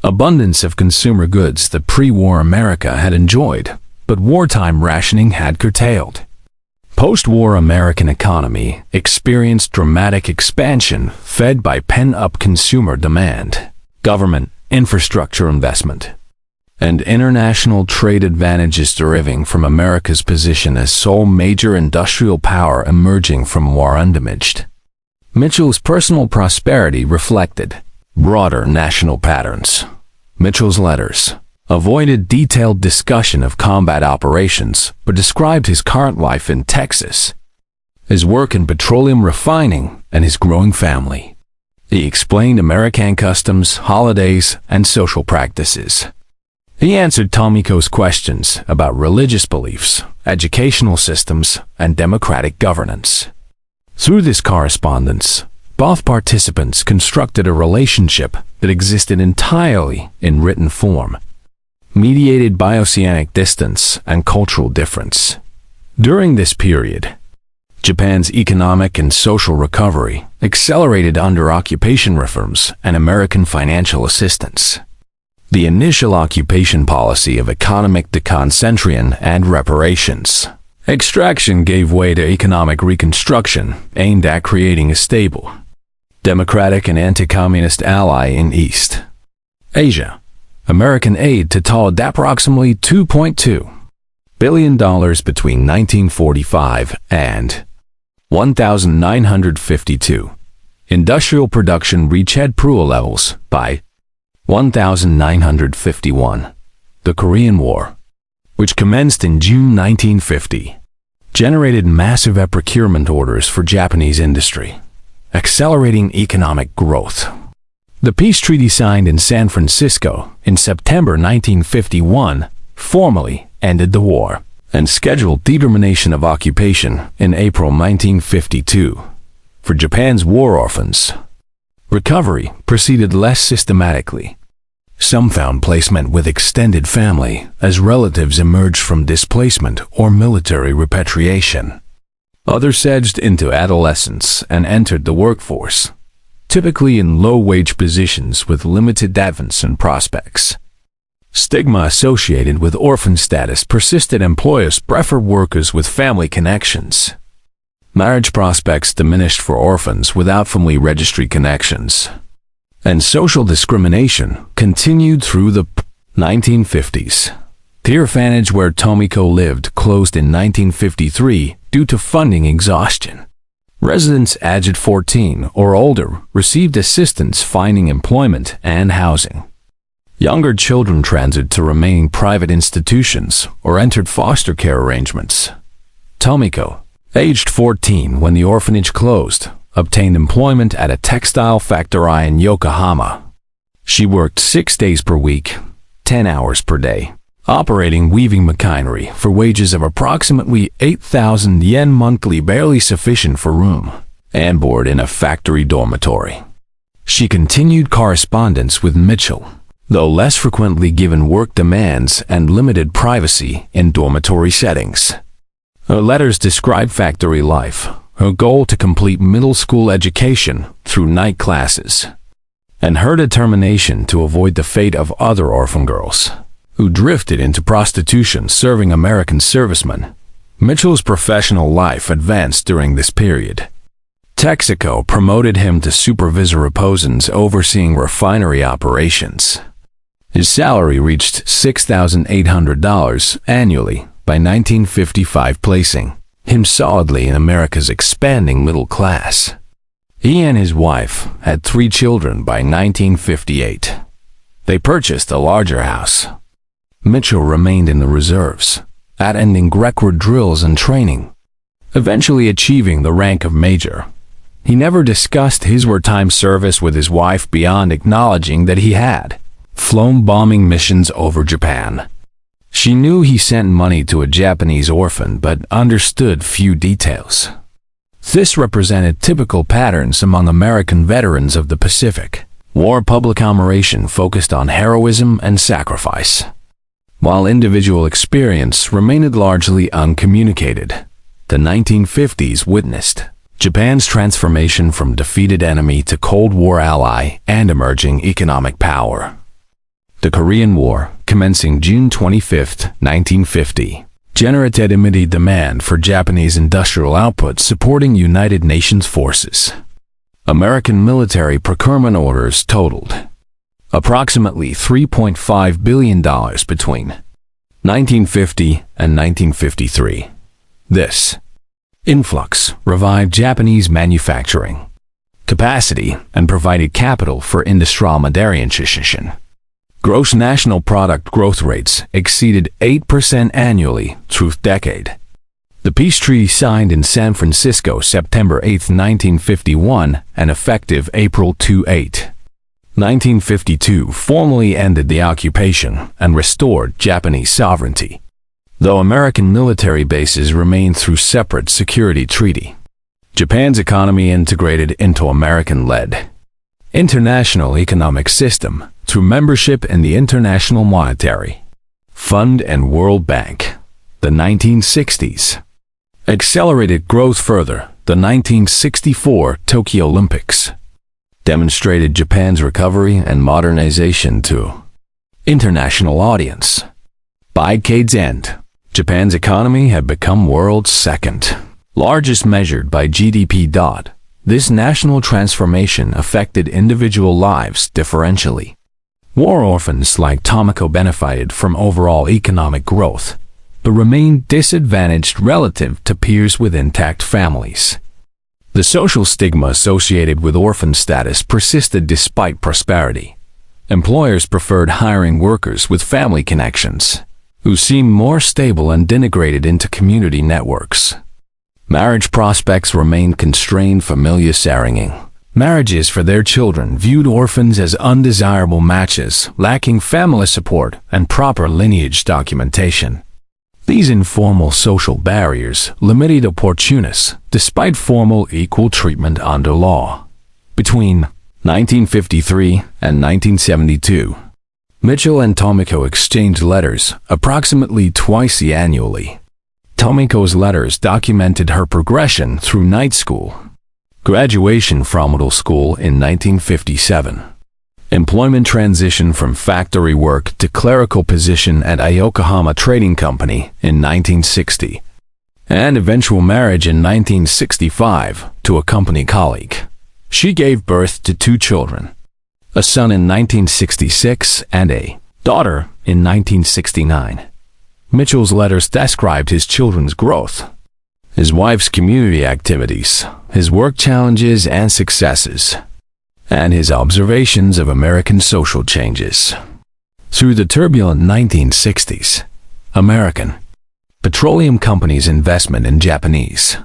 A: abundance of consumer goods that pre-war America had enjoyed, but wartime rationing had curtailed. Post-war American economy experienced dramatic expansion fed by pent-up consumer demand, government infrastructure investment, and international trade advantages deriving from America's position as sole major industrial power emerging from war undamaged. Mitchell's personal prosperity reflected broader national patterns. Mitchell's letters avoided detailed discussion of combat operations, but described his current life in Texas, his work in petroleum refining, and his growing family. He explained American customs, holidays, and social practices. He answered Tomiko's questions about religious beliefs, educational systems, and democratic governance. Through this correspondence, both participants constructed a relationship that existed entirely in written form, mediated by oceanic distance and cultural difference. During this period, Japan's economic and social recovery accelerated under occupation reforms and American financial assistance. The initial occupation policy of economic deconcentration and reparations extraction gave way to economic reconstruction aimed at creating a stable, democratic and anti-communist ally in East Asia. American aid totaled approximately $2.2 billion between 1945 and 1952. Industrial production reached Pruel levels by 1951. The Korean War, which commenced in June 1950, generated massive procurement orders for Japanese industry, accelerating economic growth. The peace treaty signed in San Francisco in September 1951 formally ended the war and scheduled determination of occupation in April 1952. For Japan's war orphans, recovery proceeded less systematically. Some found placement with extended family as relatives emerged from displacement or military repatriation. Others edged into adolescence and entered the workforce, typically in low-wage positions with limited advance and prospects. Stigma associated with orphan status persisted. Employers prefer workers with family connections. Marriage prospects diminished for orphans without family registry connections. And social discrimination continued through the 1950s. The orphanage where Tomiko lived closed in 1953 due to funding exhaustion. Residents aged 14 or older received assistance finding employment and housing. Younger children transited to remaining private institutions or entered foster care arrangements. Tomiko, aged 14 when the orphanage closed, obtained employment at a textile factory in Yokohama. She worked 6 days per week, 10 hours per day, operating weaving machinery for wages of approximately 8,000 yen monthly, barely sufficient for room and board in a factory dormitory. She continued correspondence with Mitchell, though less frequently given work demands and limited privacy in dormitory settings. Her letters describe factory life, her goal to complete middle school education through night classes, and her determination to avoid the fate of other orphan girls who drifted into prostitution serving American servicemen. Mitchell's professional life advanced during this period. Texaco promoted him to supervisor of positions overseeing refinery operations. His salary reached $6,800 annually by 1955, placing him solidly in America's expanding middle class. He and his wife had 3 children by 1958. They purchased a larger house. Mitchell remained in the reserves, attending record drills and training, eventually achieving the rank of major. He never discussed his wartime service with his wife beyond acknowledging that he had flown bombing missions over Japan. She knew he sent money to a Japanese orphan but understood few details. This represented typical patterns among American veterans of the Pacific War. Public commemoration focused on heroism and sacrifice, while individual experience remained largely uncommunicated. The 1950s witnessed Japan's transformation from defeated enemy to Cold War ally and emerging economic power. The Korean War, commencing June 25, 1950, generated immediate demand for Japanese industrial output supporting United Nations forces. American military procurement orders totaled approximately $3.5 billion between 1950 and 1953. This influx revived Japanese manufacturing capacity and provided capital for industrial modernization. Gross national product growth rates exceeded 8% annually through the decade. The peace treaty signed in San Francisco September 8, 1951 and effective April 28, 1952 formally ended the occupation and restored Japanese sovereignty, though American military bases remained through separate security treaty. Japan's economy integrated into American-led international economic system through membership in the International Monetary Fund and World Bank. The 1960s accelerated growth further. The 1964 Tokyo Olympics demonstrated Japan's recovery and modernization to international audience. By decade's end, Japan's economy had become world's second largest measured by GDP. This national transformation affected individual lives differentially. War orphans like Tomiko benefited from overall economic growth, but remained disadvantaged relative to peers with intact families. The social stigma associated with orphan status persisted despite prosperity. Employers preferred hiring workers with family connections, who seemed more stable and integrated into community networks. Marriage prospects remained constrained. Familia Saringing. Marriages for their children viewed orphans as undesirable matches, lacking family support and proper lineage documentation. These informal social barriers limited opportunists despite formal equal treatment under law. Between 1953 and 1972, Mitchell and Tomiko exchanged letters approximately twice annually. Tomiko's letters documented her progression through night school, graduation from middle school in 1957, employment transition from factory work to clerical position at a Yokohama trading company in 1960, and eventual marriage in 1965 to a company colleague. She gave birth to 2 children, a son in 1966 and a daughter in 1969. Mitchell's letters described his children's growth, his wife's community activities, his work challenges and successes, and his observations of American social changes. Through the turbulent 1960s, American petroleum companies' investment in Japanese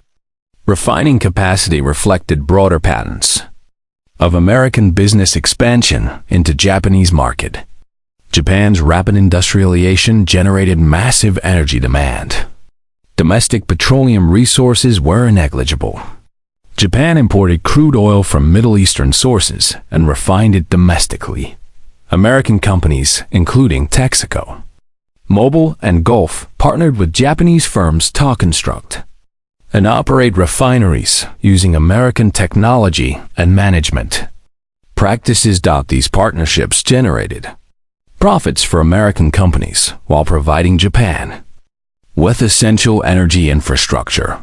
A: refining capacity reflected broader patterns of American business expansion into Japanese market. Japan's rapid industrialization generated massive energy demand. Domestic petroleum resources were negligible. Japan imported crude oil from Middle Eastern sources and refined it domestically. American companies, including Texaco, Mobil, and Gulf, partnered with Japanese firms to construct and operate refineries using American technology and management practices. These partnerships generated profits for American companies while providing Japan with essential energy infrastructure.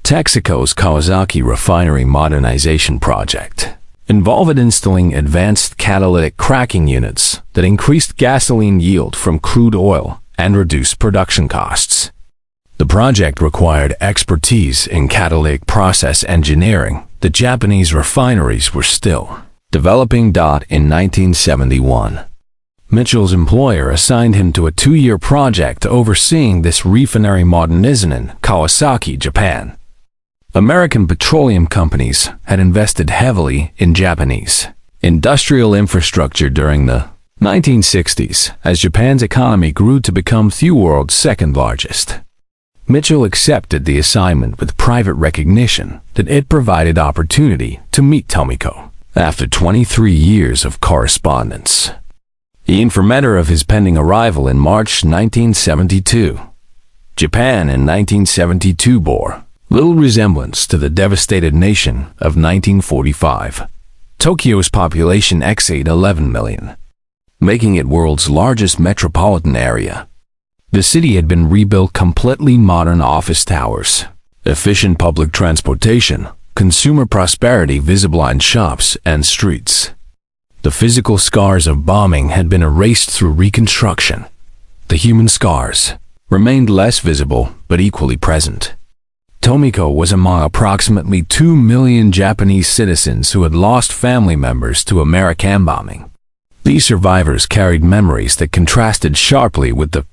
A: Texaco's Kawasaki refinery modernization project involved installing advanced catalytic cracking units that increased gasoline yield from crude oil and reduced production costs. The project required expertise in catalytic process engineering that Japanese refineries were still developing. In 1971, Mitchell's employer assigned him to a 2-year project overseeing this refinery modernization in Kawasaki, Japan. American petroleum companies had invested heavily in Japanese industrial infrastructure during the 1960s as Japan's economy grew to become the world's second largest. Mitchell accepted the assignment with private recognition that it provided opportunity to meet Tomiko. After 23 years of correspondence, he informed her of his pending arrival in March 1972. Japan in 1972 bore little resemblance to the devastated nation of 1945. Tokyo's population exceeded 11 million, making it world's largest metropolitan area. The city had been rebuilt completely modern office towers, efficient public transportation, consumer prosperity visible on shops and streets. The physical scars of bombing had been erased through reconstruction. The human scars remained less visible but equally present. Tomiko was among approximately 2 million Japanese citizens who had lost family members to American bombing. These survivors carried memories that contrasted sharply with the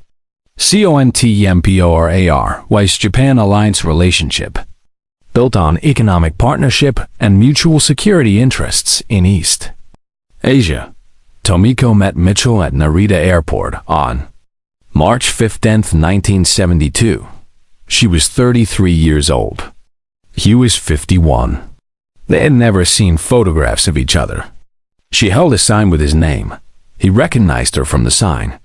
A: CONTEMPORAR West-Japan Alliance relationship, built on economic partnership and mutual security interests in East Asia. Tomiko met Mitchell at Narita Airport on March 15, 1972. She was 33 years old. He was 51. They had never seen photographs of each other. She held a sign with his name. He recognized her from the sign.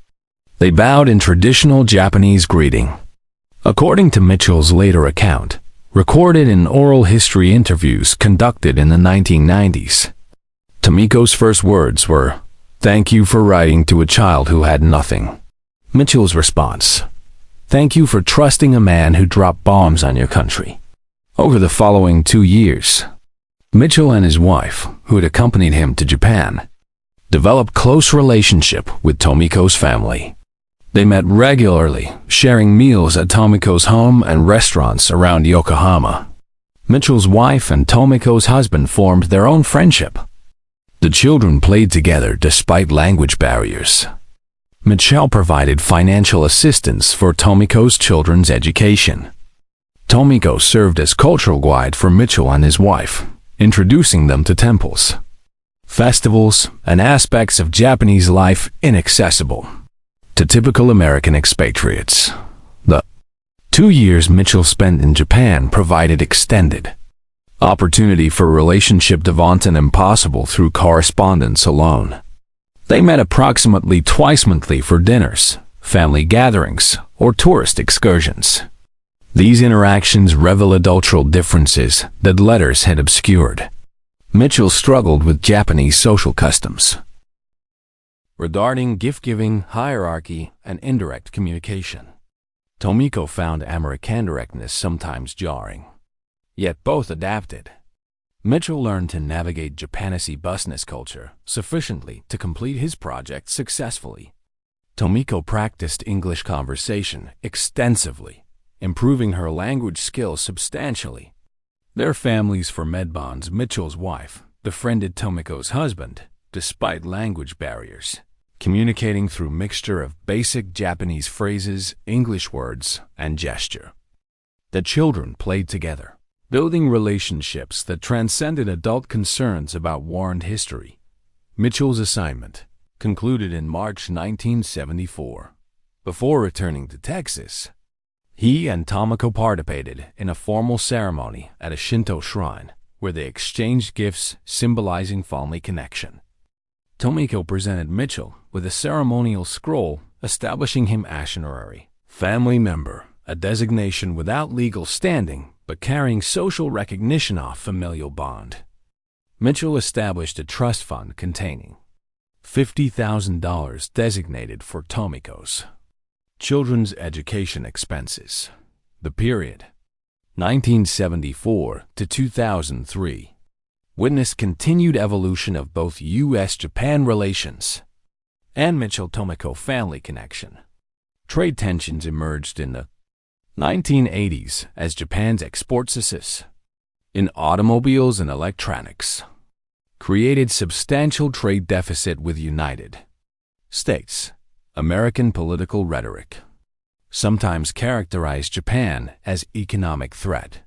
A: They bowed in traditional Japanese greeting. According to Mitchell's later account, recorded in oral history interviews conducted in the 1990s, Tomiko's first words were, "Thank you for writing to a child who had nothing." Mitchell's response, "Thank you for trusting a man who dropped bombs on your country." Over the following 2 years, Mitchell and his wife, who had accompanied him to Japan, developed close relationship with Tomiko's family. They met regularly, sharing meals at Tomiko's home and restaurants around Yokohama. Mitchell's wife and Tomiko's husband formed their own friendship. The children played together despite language barriers. Mitchell provided financial assistance for Tomiko's children's education. Tomiko served as cultural guide for Mitchell and his wife, introducing them to temples, festivals, and aspects of Japanese life inaccessible to typical American expatriates. The 2 years Mitchell spent in Japan provided extended opportunity for relationship development impossible through correspondence alone. They met approximately twice monthly for dinners, family gatherings, or tourist excursions. These interactions reveal adultural differences that letters had obscured. Mitchell struggled with Japanese social customs regarding gift-giving, hierarchy, and indirect communication. Tomiko found American directness sometimes jarring, yet both adapted. Mitchell learned to navigate Japanese business culture sufficiently to complete his project successfully. Tomiko practiced English conversation extensively, improving her language skills substantially. Their families formed bonds. Mitchell's wife befriended Tomiko's husband, despite language barriers, communicating through mixture of basic Japanese phrases, English words, and gesture. The children played together, building relationships that transcended adult concerns about war and history. Mitchell's assignment concluded in March 1974. Before returning to Texas, he and Tomiko participated in a formal ceremony at a Shinto shrine, where they exchanged gifts symbolizing family connection. Tomiko presented Mitchell with a ceremonial scroll establishing him as an honorary family member, a designation without legal standing but carrying social recognition of familial bond. Mitchell established a trust fund containing $50,000 designated for Tomiko's children's education expenses. The period 1974 to 2003 witnessed continued evolution of both U.S.-Japan relations and Mitchell-Tomiko family connection. Trade tensions emerged in the 1980s as Japan's export success in automobiles and electronics created substantial trade deficit with United States. American political rhetoric sometimes characterized Japan as economic threat.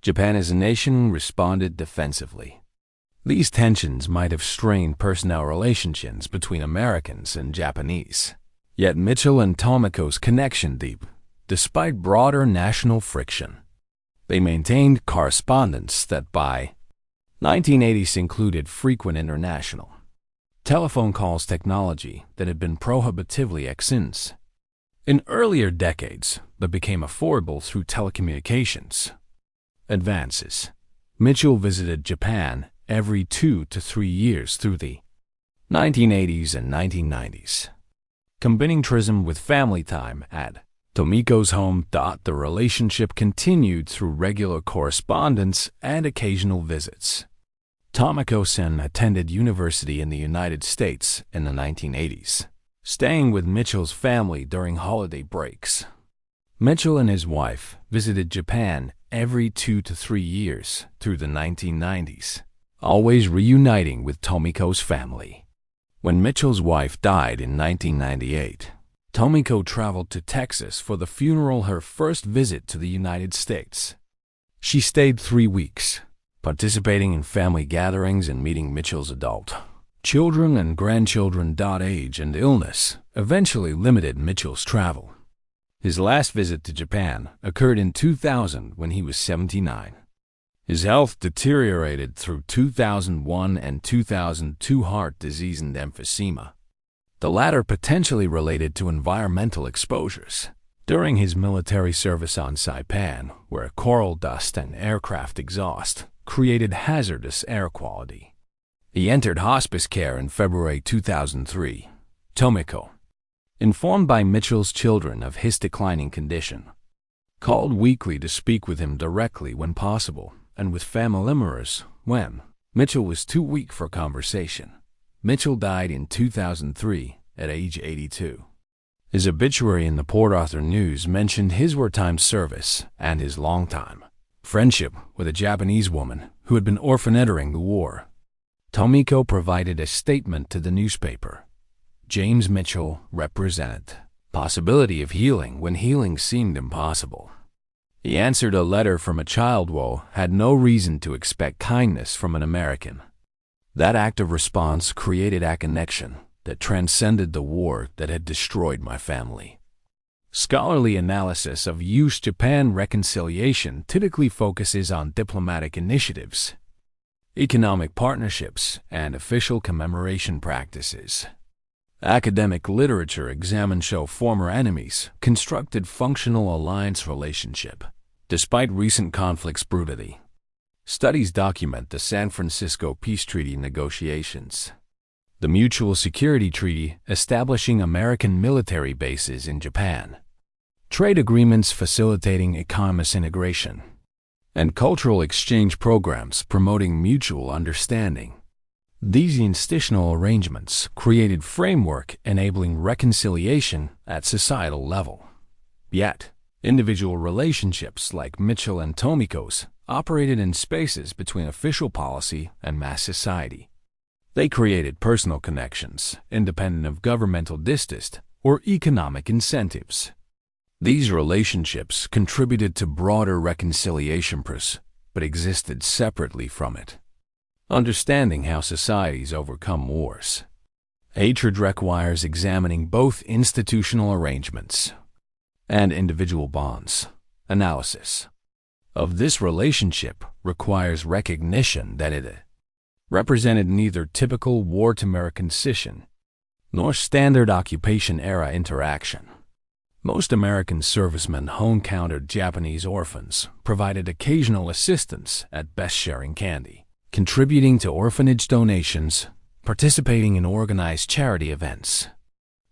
A: Japan as a nation responded defensively. These tensions might have strained personnel relations between Americans and Japanese. Yet Mitchell and Tomiko's connection deep, despite broader national friction. They maintained correspondence that by 1980s included frequent international telephone calls, technology that had been prohibitively expensive in earlier decades but became affordable through telecommunications advances. Mitchell visited Japan every 2 to 3 years through the 1980s and 1990s, combining tourism with family time at Tomiko's home. The relationship continued through regular correspondence and occasional visits. Tomiko-san attended university in the United States in the 1980s, staying with Mitchell's family during holiday breaks. Mitchell and his wife visited Japan every 2 to 3 years through the 1990s, always reuniting with Tomiko's family. When Mitchell's wife died in 1998, Tomiko traveled to Texas for the funeral, her first visit to the United States. She stayed 3 weeks, participating in family gatherings and meeting Mitchell's adult children and grandchildren. Age and illness eventually limited Mitchell's travel. His last visit to Japan occurred in 2000 when he was 79. His health deteriorated through 2001 and 2002, heart disease and emphysema, the latter potentially related to environmental exposures. During his military service on Saipan, where coral dust and aircraft exhaust created hazardous air quality, he entered hospice care in February 2003. Tomiko, informed by Mitchell's children of his declining condition, called weekly to speak with him directly when possible and with family members when Mitchell was too weak for conversation. Mitchell died in 2003 at age 82. His obituary in the Port Arthur News mentioned his wartime service and his long-time friendship with a Japanese woman who had been orphaned during the war. Tomiko provided a statement to the newspaper. James Mitchell represented possibility of healing when healing seemed impossible. He answered a letter from a child who had no reason to expect kindness from an American. That act of response created a connection that transcended the war that had destroyed my family. Scholarly analysis of U.S.-Japan reconciliation typically focuses on diplomatic initiatives, economic partnerships, and official commemoration practices. Academic literature examines how former enemies constructed functional alliance relationship. Despite recent conflicts' brutality, studies document the San Francisco Peace Treaty negotiations, the Mutual Security Treaty establishing American military bases in Japan, trade agreements facilitating economic integration, and cultural exchange programs promoting mutual understanding. These institutional arrangements created framework enabling reconciliation at societal level. Yet, individual relationships like Mitchell and Tomiko's operated in spaces between official policy and mass society. They created personal connections, independent of governmental distance or economic incentives. These relationships contributed to broader reconciliation process, but existed separately from it. Understanding how societies overcome wars. Hatred requires examining both institutional arrangements and individual bonds. Analysis of this relationship requires recognition that it represented neither typical war-to-American scission nor standard occupation-era interaction. Most American servicemen home-countered Japanese orphans, provided occasional assistance, at best sharing candy, contributing to orphanage donations, participating in organized charity events.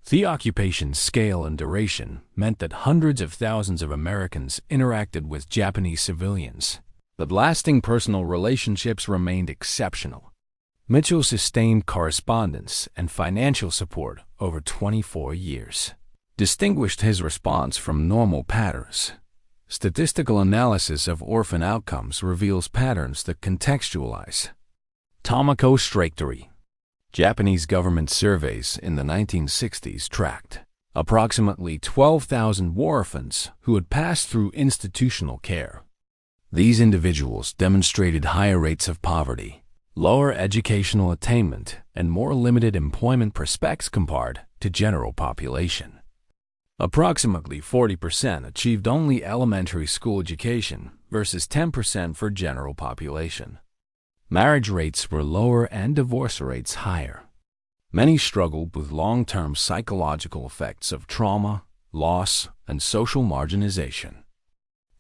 A: The occupation's scale and duration meant that hundreds of thousands of Americans interacted with Japanese civilians, but lasting personal relationships remained exceptional. Mitchell sustained correspondence and financial support over 24 years, distinguished his response from normal patterns. Statistical analysis of orphan outcomes reveals patterns that contextualize. Tomiko's trajectory. Japanese government surveys in the 1960s tracked approximately 12,000 war orphans who had passed through institutional care. These individuals demonstrated higher rates of poverty, lower educational attainment, and more limited employment prospects compared to general population. Approximately 40% achieved only elementary school education versus 10% for general population. Marriage rates were lower and divorce rates higher. Many struggled with long-term psychological effects of trauma, loss, and social marginalization.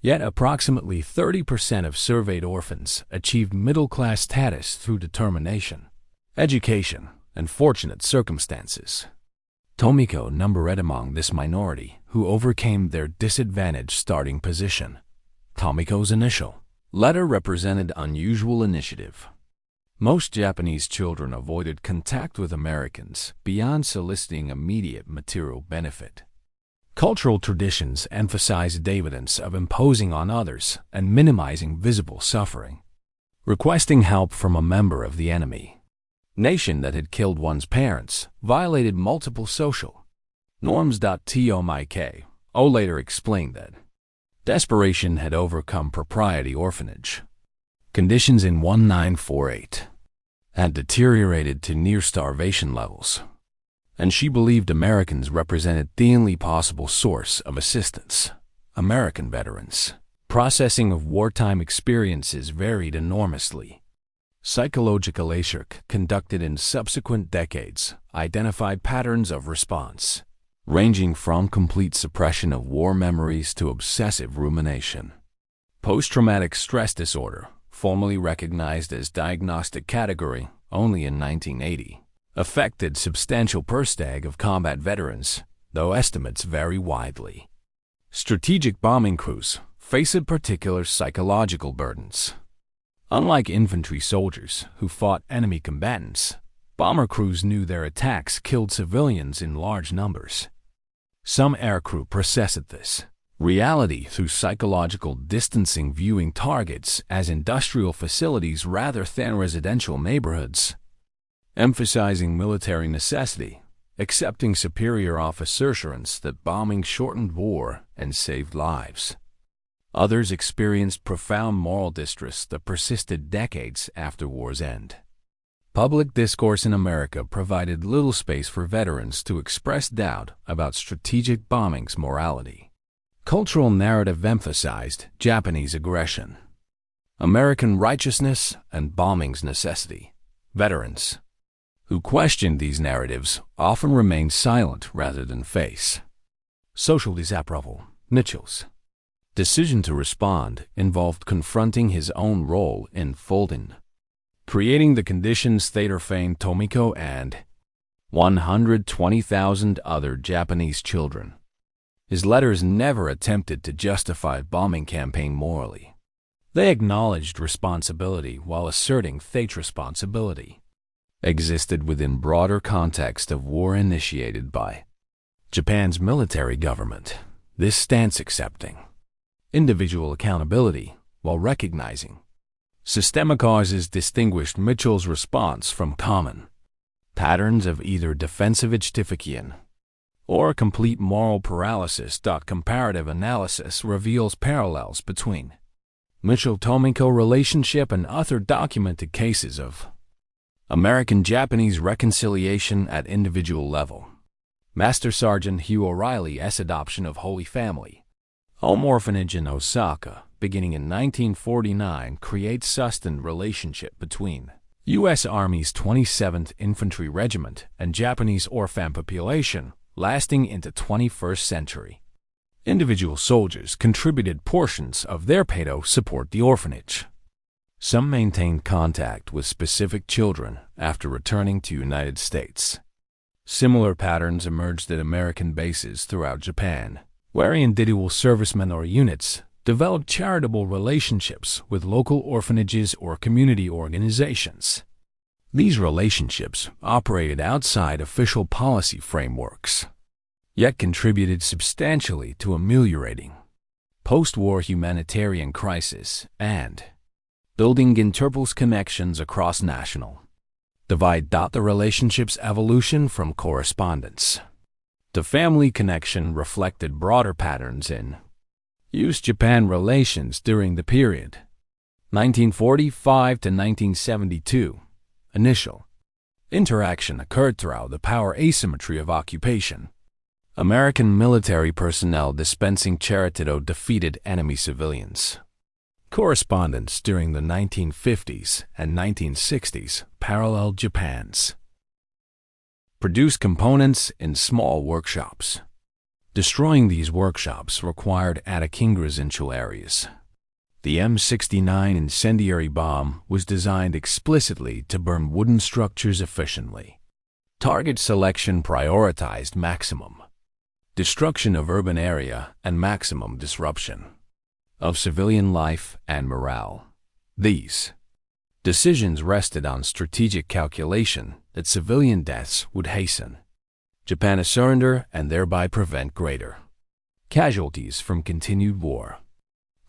A: Yet approximately 30% of surveyed orphans achieved middle-class status through determination, education, and fortunate circumstances. Tomiko numbered among this minority who overcame their disadvantaged starting position. Tomiko's initial letter represented unusual initiative. Most Japanese children avoided contact with Americans beyond soliciting immediate material benefit. Cultural traditions emphasized evidence of imposing on others and minimizing visible suffering. Requesting help from a member of the enemy nation that had killed one's parents violated multiple social norms. Tomiko later explained that desperation had overcome propriety. Orphanage conditions in 1948 had deteriorated to near starvation levels, and she believed Americans represented the only possible source of assistance. American veterans' processing of wartime experiences varied enormously. Psychological research conducted in subsequent decades identified patterns of response, ranging from complete suppression of war memories to obsessive rumination. Post-traumatic stress disorder, formally recognized as diagnostic category only in 1980, affected substantial percentage of combat veterans, though estimates vary widely. Strategic bombing crews faced particular psychological burdens. Unlike infantry soldiers who fought enemy combatants, bomber crews knew their attacks killed civilians in large numbers. Some aircrew processed this reality through psychological distancing, viewing targets as industrial facilities rather than residential neighborhoods, emphasizing military necessity, accepting superior officer assurance that bombing shortened war and saved lives. Others experienced profound moral distress that persisted decades after war's end. Public discourse in America provided little space for veterans to express doubt about strategic bombing's morality. Cultural narrative emphasized Japanese aggression, American righteousness, and bombing's necessity. Veterans who questioned these narratives often remained silent rather than face social disapproval. Mitchell's decision to respond involved confronting his own role in folding, creating the conditions Theater famed Tomiko and 120,000 other Japanese children. His letters never attempted to justify bombing campaign morally. They acknowledged responsibility while asserting Thea's responsibility existed within broader context of war initiated by Japan's military government. This stance accepting individual accountability while recognizing systemic causes distinguished Mitchell's response from common patterns of either defensive justification or complete moral paralysis. Comparative analysis reveals parallels between Mitchell-Tomiko relationship and other documented cases of American-Japanese reconciliation at individual level. Master Sergeant Hugh O'Reilly's adoption of Holy Family Home Orphanage in Osaka, beginning in 1949, creates sustained relationship between U.S. Army's 27th Infantry Regiment and Japanese orphan population, lasting into 21st century. Individual soldiers contributed portions of their pay to support the orphanage. Some maintained contact with specific children after returning to United States. Similar patterns emerged at American bases throughout Japan, where individual servicemen or units developed charitable relationships with local orphanages or community organizations. These relationships operated outside official policy frameworks, yet contributed substantially to ameliorating post-war humanitarian crisis and building Interpol's connections across national divide. The relationship's evolution from correspondence to family connection reflected broader patterns in U.S.-Japan relations during the period 1945 to 1972. Initial interaction occurred throughout the power asymmetry of occupation. American military personnel dispensing charity to defeated enemy civilians. Correspondence during the 1950s and 1960s paralleled Japan's produced components in small workshops. Destroying these workshops required adequate residential areas. The M69 incendiary bomb was designed explicitly to burn wooden structures efficiently. Target selection prioritized maximum destruction of urban area and maximum disruption of civilian life and morale. These decisions rested on strategic calculation that civilian deaths would hasten Japan's surrender and thereby prevent greater casualties from continued war.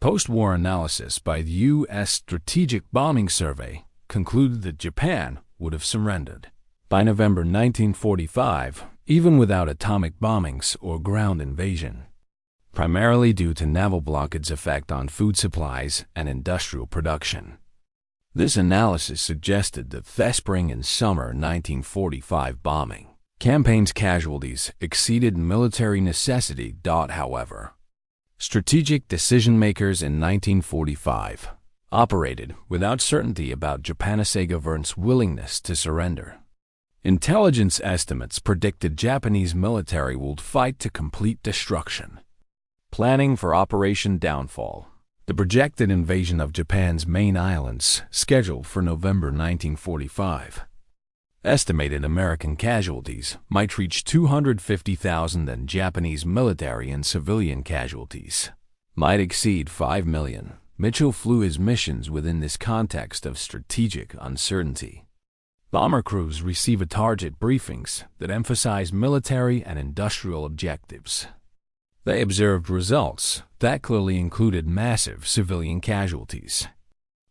A: Post-war analysis by the U.S. Strategic Bombing Survey concluded that Japan would have surrendered by November 1945, even without atomic bombings or ground invasion, primarily due to naval blockade's effect on food supplies and industrial production. This analysis suggested that the spring and summer 1945 bombing campaign's casualties exceeded military necessity. However, strategic decision-makers in 1945 operated without certainty about Japan's government's willingness to surrender. Intelligence estimates predicted Japanese military would fight to complete destruction. Planning for Operation Downfall, the projected invasion of Japan's main islands, scheduled for November 1945. Estimated American casualties might reach 250,000 and Japanese military and civilian casualties might exceed 5 million. Mitchell flew his missions within this context of strategic uncertainty. Bomber crews receive target briefings that emphasize military and industrial objectives. They observed results that clearly included massive civilian casualties.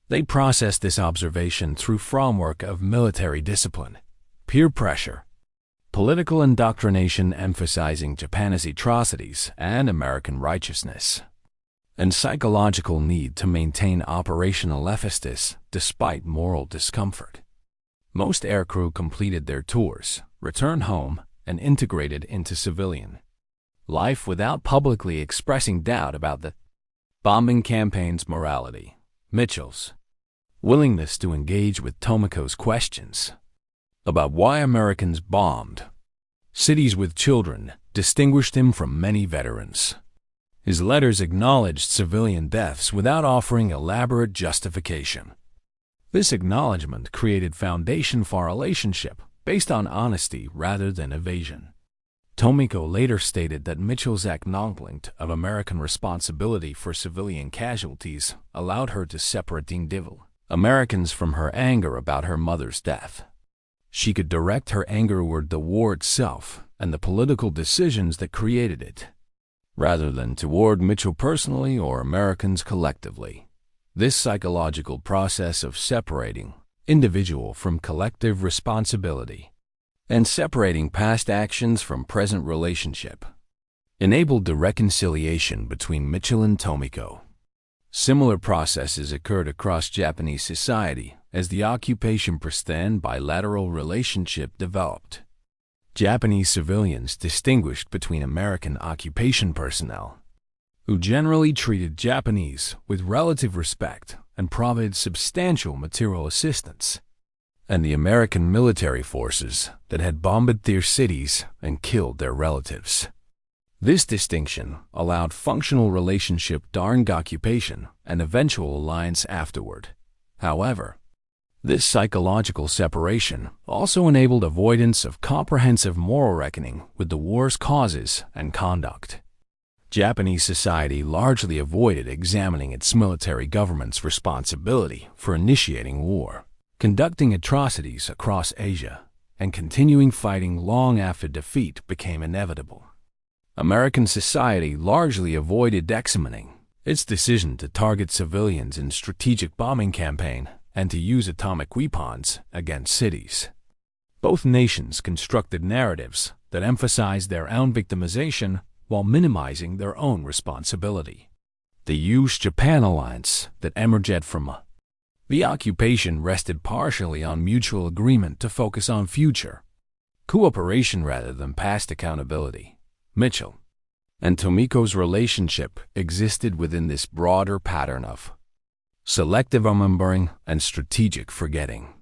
A: They processed this observation through framework of military discipline, peer pressure, political indoctrination emphasizing Japan's atrocities and American righteousness, and psychological need to maintain operational emphasis despite moral discomfort. Most aircrew completed their tours, returned home, and integrated into civilian life without publicly expressing doubt about the bombing campaign's morality. Mitchell's willingness to engage with Tomiko's questions about why Americans bombed cities with children distinguished him from many veterans His letters acknowledged civilian deaths without offering elaborate justification. This acknowledgement created foundation for a relationship based on honesty rather than evasion. Tomiko later stated that Mitchell's acknowledgement of American responsibility for civilian casualties allowed her to separate Americans from her anger about her mother's death. She could direct her anger toward the war itself and the political decisions that created it, rather than toward Mitchell personally or Americans collectively. This psychological process of separating individual from collective responsibility and separating past actions from present relationship enabled the reconciliation between Mitchell and Tomiko. Similar processes occurred across Japanese society as the occupation-pristine bilateral relationship developed. Japanese civilians distinguished between American occupation personnel, who generally treated Japanese with relative respect and provided substantial material assistance, and the American military forces that had bombed their cities and killed their relatives. This distinction allowed functional relationship during occupation and eventual alliance afterward. However, this psychological separation also enabled avoidance of comprehensive moral reckoning with the war's causes and conduct. Japanese society largely avoided examining its military government's responsibility for initiating war, conducting atrocities across Asia, and continuing fighting long after defeat became inevitable. American society largely avoided examining its decision to target civilians in strategic bombing campaign and to use atomic weapons against cities. Both nations constructed narratives that emphasized their own victimization while minimizing their own responsibility. The U.S.-Japan alliance that emerged from the occupation rested partially on mutual agreement to focus on future cooperation rather than past accountability. Mitchell and Tomiko's relationship existed within this broader pattern of selective remembering and strategic forgetting.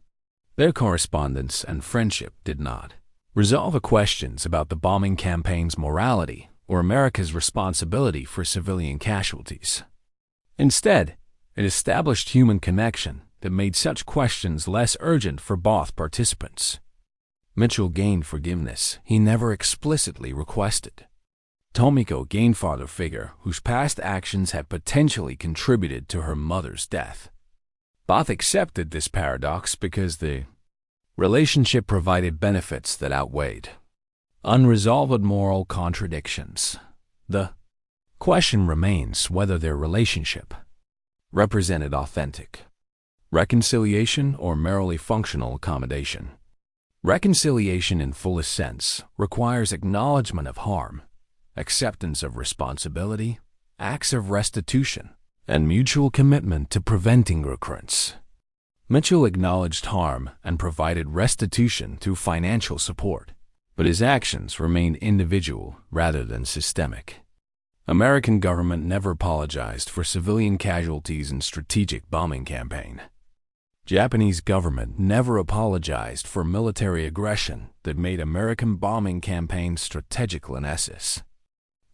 A: Their correspondence and friendship did not resolve questions about the bombing campaign's morality or America's responsibility for civilian casualties. Instead, it established human connection that made such questions less urgent for both participants. Mitchell gained forgiveness he never explicitly requested. Tomiko gained father figure whose past actions had potentially contributed to her mother's death. Both accepted this paradox because the relationship provided benefits that outweighed unresolved moral contradictions. The question remains whether their relationship represented authentic reconciliation or merely functional accommodation. Reconciliation in fullest sense requires acknowledgement of harm, acceptance of responsibility, acts of restitution, and mutual commitment to preventing recurrence. Mitchell acknowledged harm and provided restitution through financial support, but his actions remained individual rather than systemic. American government never apologized for civilian casualties in strategic bombing campaign. Japanese government never apologized for military aggression that made American bombing campaigns strategic in essence.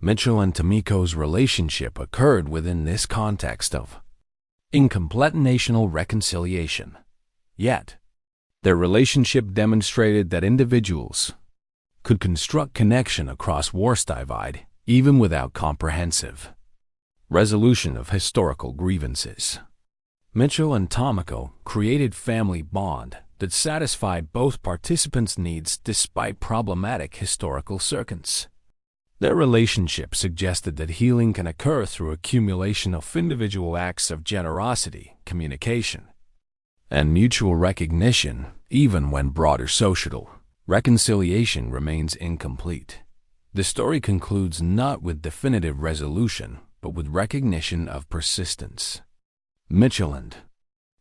A: Mitchell and Tomiko's relationship occurred within this context of incomplete national reconciliation. Yet, their relationship demonstrated that individuals could construct connection across war's divide even without comprehensive resolution of historical grievances. Mitchell and Tomiko created family bond that satisfied both participants' needs despite problematic historical circumstances. Their relationship suggested that healing can occur through accumulation of individual acts of generosity, communication, and mutual recognition, even when broader social reconciliation remains incomplete. The story concludes not with definitive resolution, but with recognition of persistence. Mitchell and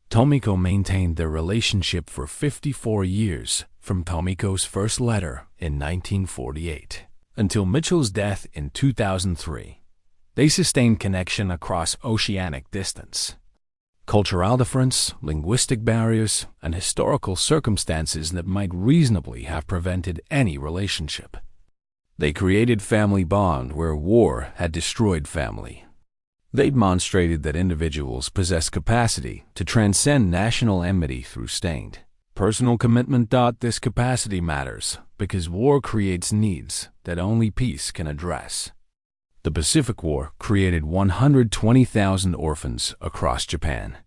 A: Tomiko maintained their relationship for 54 years, from Tomiko's first letter in 1948 until Mitchell's death in 2003. They sustained connection across oceanic distance. Cultural difference, linguistic barriers, and historical circumstances that might reasonably have prevented any relationship They created family bond where war had destroyed family. They demonstrated that individuals possess capacity to transcend national enmity through stained personal commitment. This capacity matters because war creates needs that only peace can address. The Pacific War created 120,000 orphans across Japan.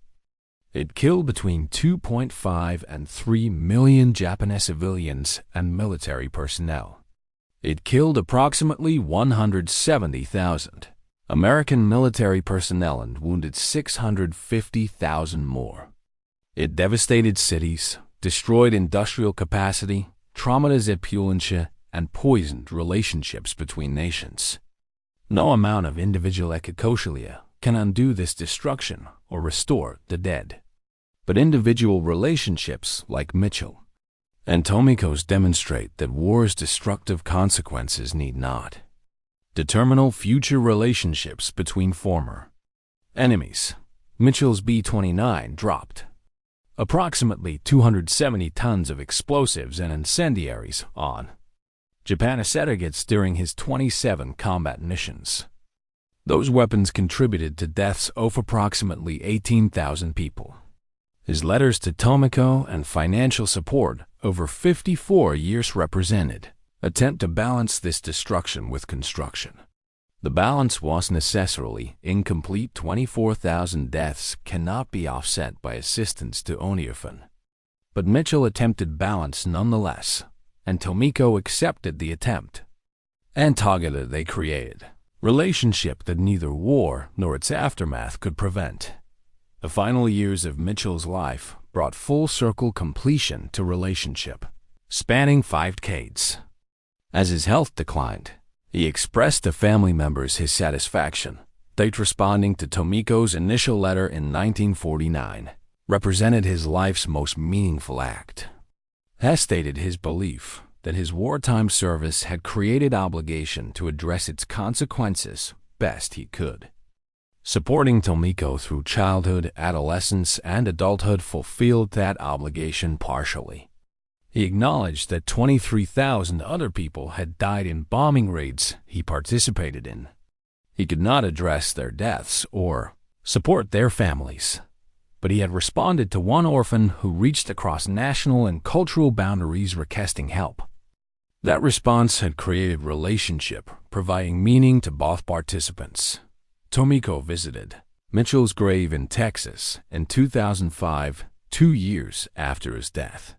A: It killed between 2.5 and 3 million Japanese civilians and military personnel. It killed approximately 170,000 American military personnel and wounded 650,000 more. It devastated cities, destroyed industrial capacity, traumatized population, and poisoned relationships between nations. No amount of individual ecococilia can undo this destruction or restore the dead. But individual relationships like Mitchell and Tomiko's demonstrate that war's destructive consequences need not determine future relationships between former enemies. Mitchell's B-29 dropped approximately 270 tons of explosives and incendiaries on Japanese targets during his 27 combat missions. Those weapons contributed to deaths of approximately 18,000 people. His letters to Tomiko and financial support over 54 years represented attempt to balance this destruction with construction. The balance was necessarily incomplete. 24,000 deaths cannot be offset by assistance to orphan. But Mitchell attempted balance nonetheless, and Tomiko accepted the attempt and targeted they created relationship that neither war nor its aftermath could prevent. The final years of Mitchell's life brought full circle completion to relationship, spanning 5 decades. As his health declined, he expressed to family members his satisfaction. Date responding to Tomiko's initial letter in 1949 represented his life's most meaningful act. Has stated his belief that his wartime service had created obligation to address its consequences best he could. Supporting Tomiko through childhood, adolescence, and adulthood fulfilled that obligation partially. He acknowledged that 23,000 other people had died in bombing raids he participated in. He could not address their deaths or support their families, but he had responded to one orphan who reached across national and cultural boundaries requesting help. That response had created relationship, providing meaning to both participants. Tomiko visited Mitchell's grave in Texas in 2005, 2 years after his death.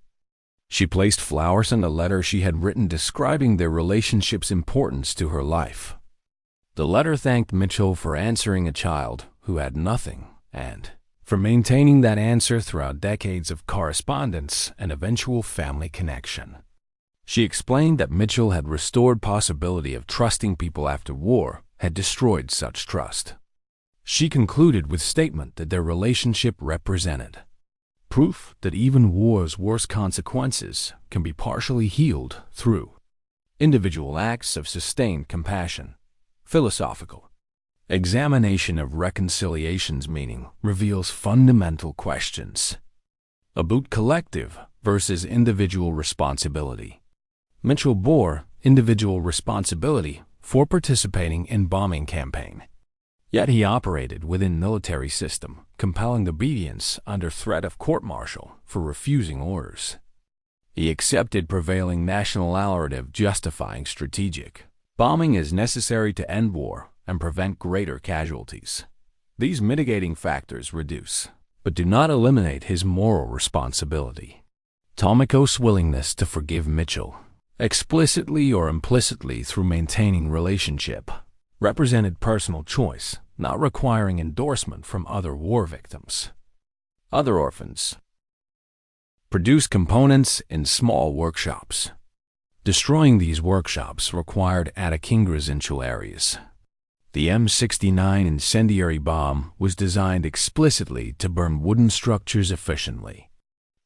A: She placed flowers on a letter she had written describing their relationship's importance to her life. The letter thanked Mitchell for answering a child who had nothing and for maintaining that answer throughout decades of correspondence and eventual family connection. She explained that Mitchell had restored possibility of trusting people after war had destroyed such trust. She concluded with statement that their relationship represented proof that even war's worst consequences can be partially healed through individual acts of sustained compassion. Philosophical examination of reconciliation's meaning reveals fundamental questions about collective versus individual responsibility. Mitchell bore individual responsibility for participating in bombing campaign. Yet he operated within military system, compelling obedience under threat of court-martial for refusing orders. He accepted prevailing national narrative justifying strategic bombing is necessary to end war and prevent greater casualties. These mitigating factors reduce, but do not eliminate his moral responsibility. Tomiko's willingness to forgive Mitchell, explicitly or implicitly through maintaining relationship, represented personal choice, not requiring endorsement from other war victims. Other orphans produced components in small workshops. Destroying these workshops required residential areas. The M69 incendiary bomb was designed explicitly to burn wooden structures efficiently.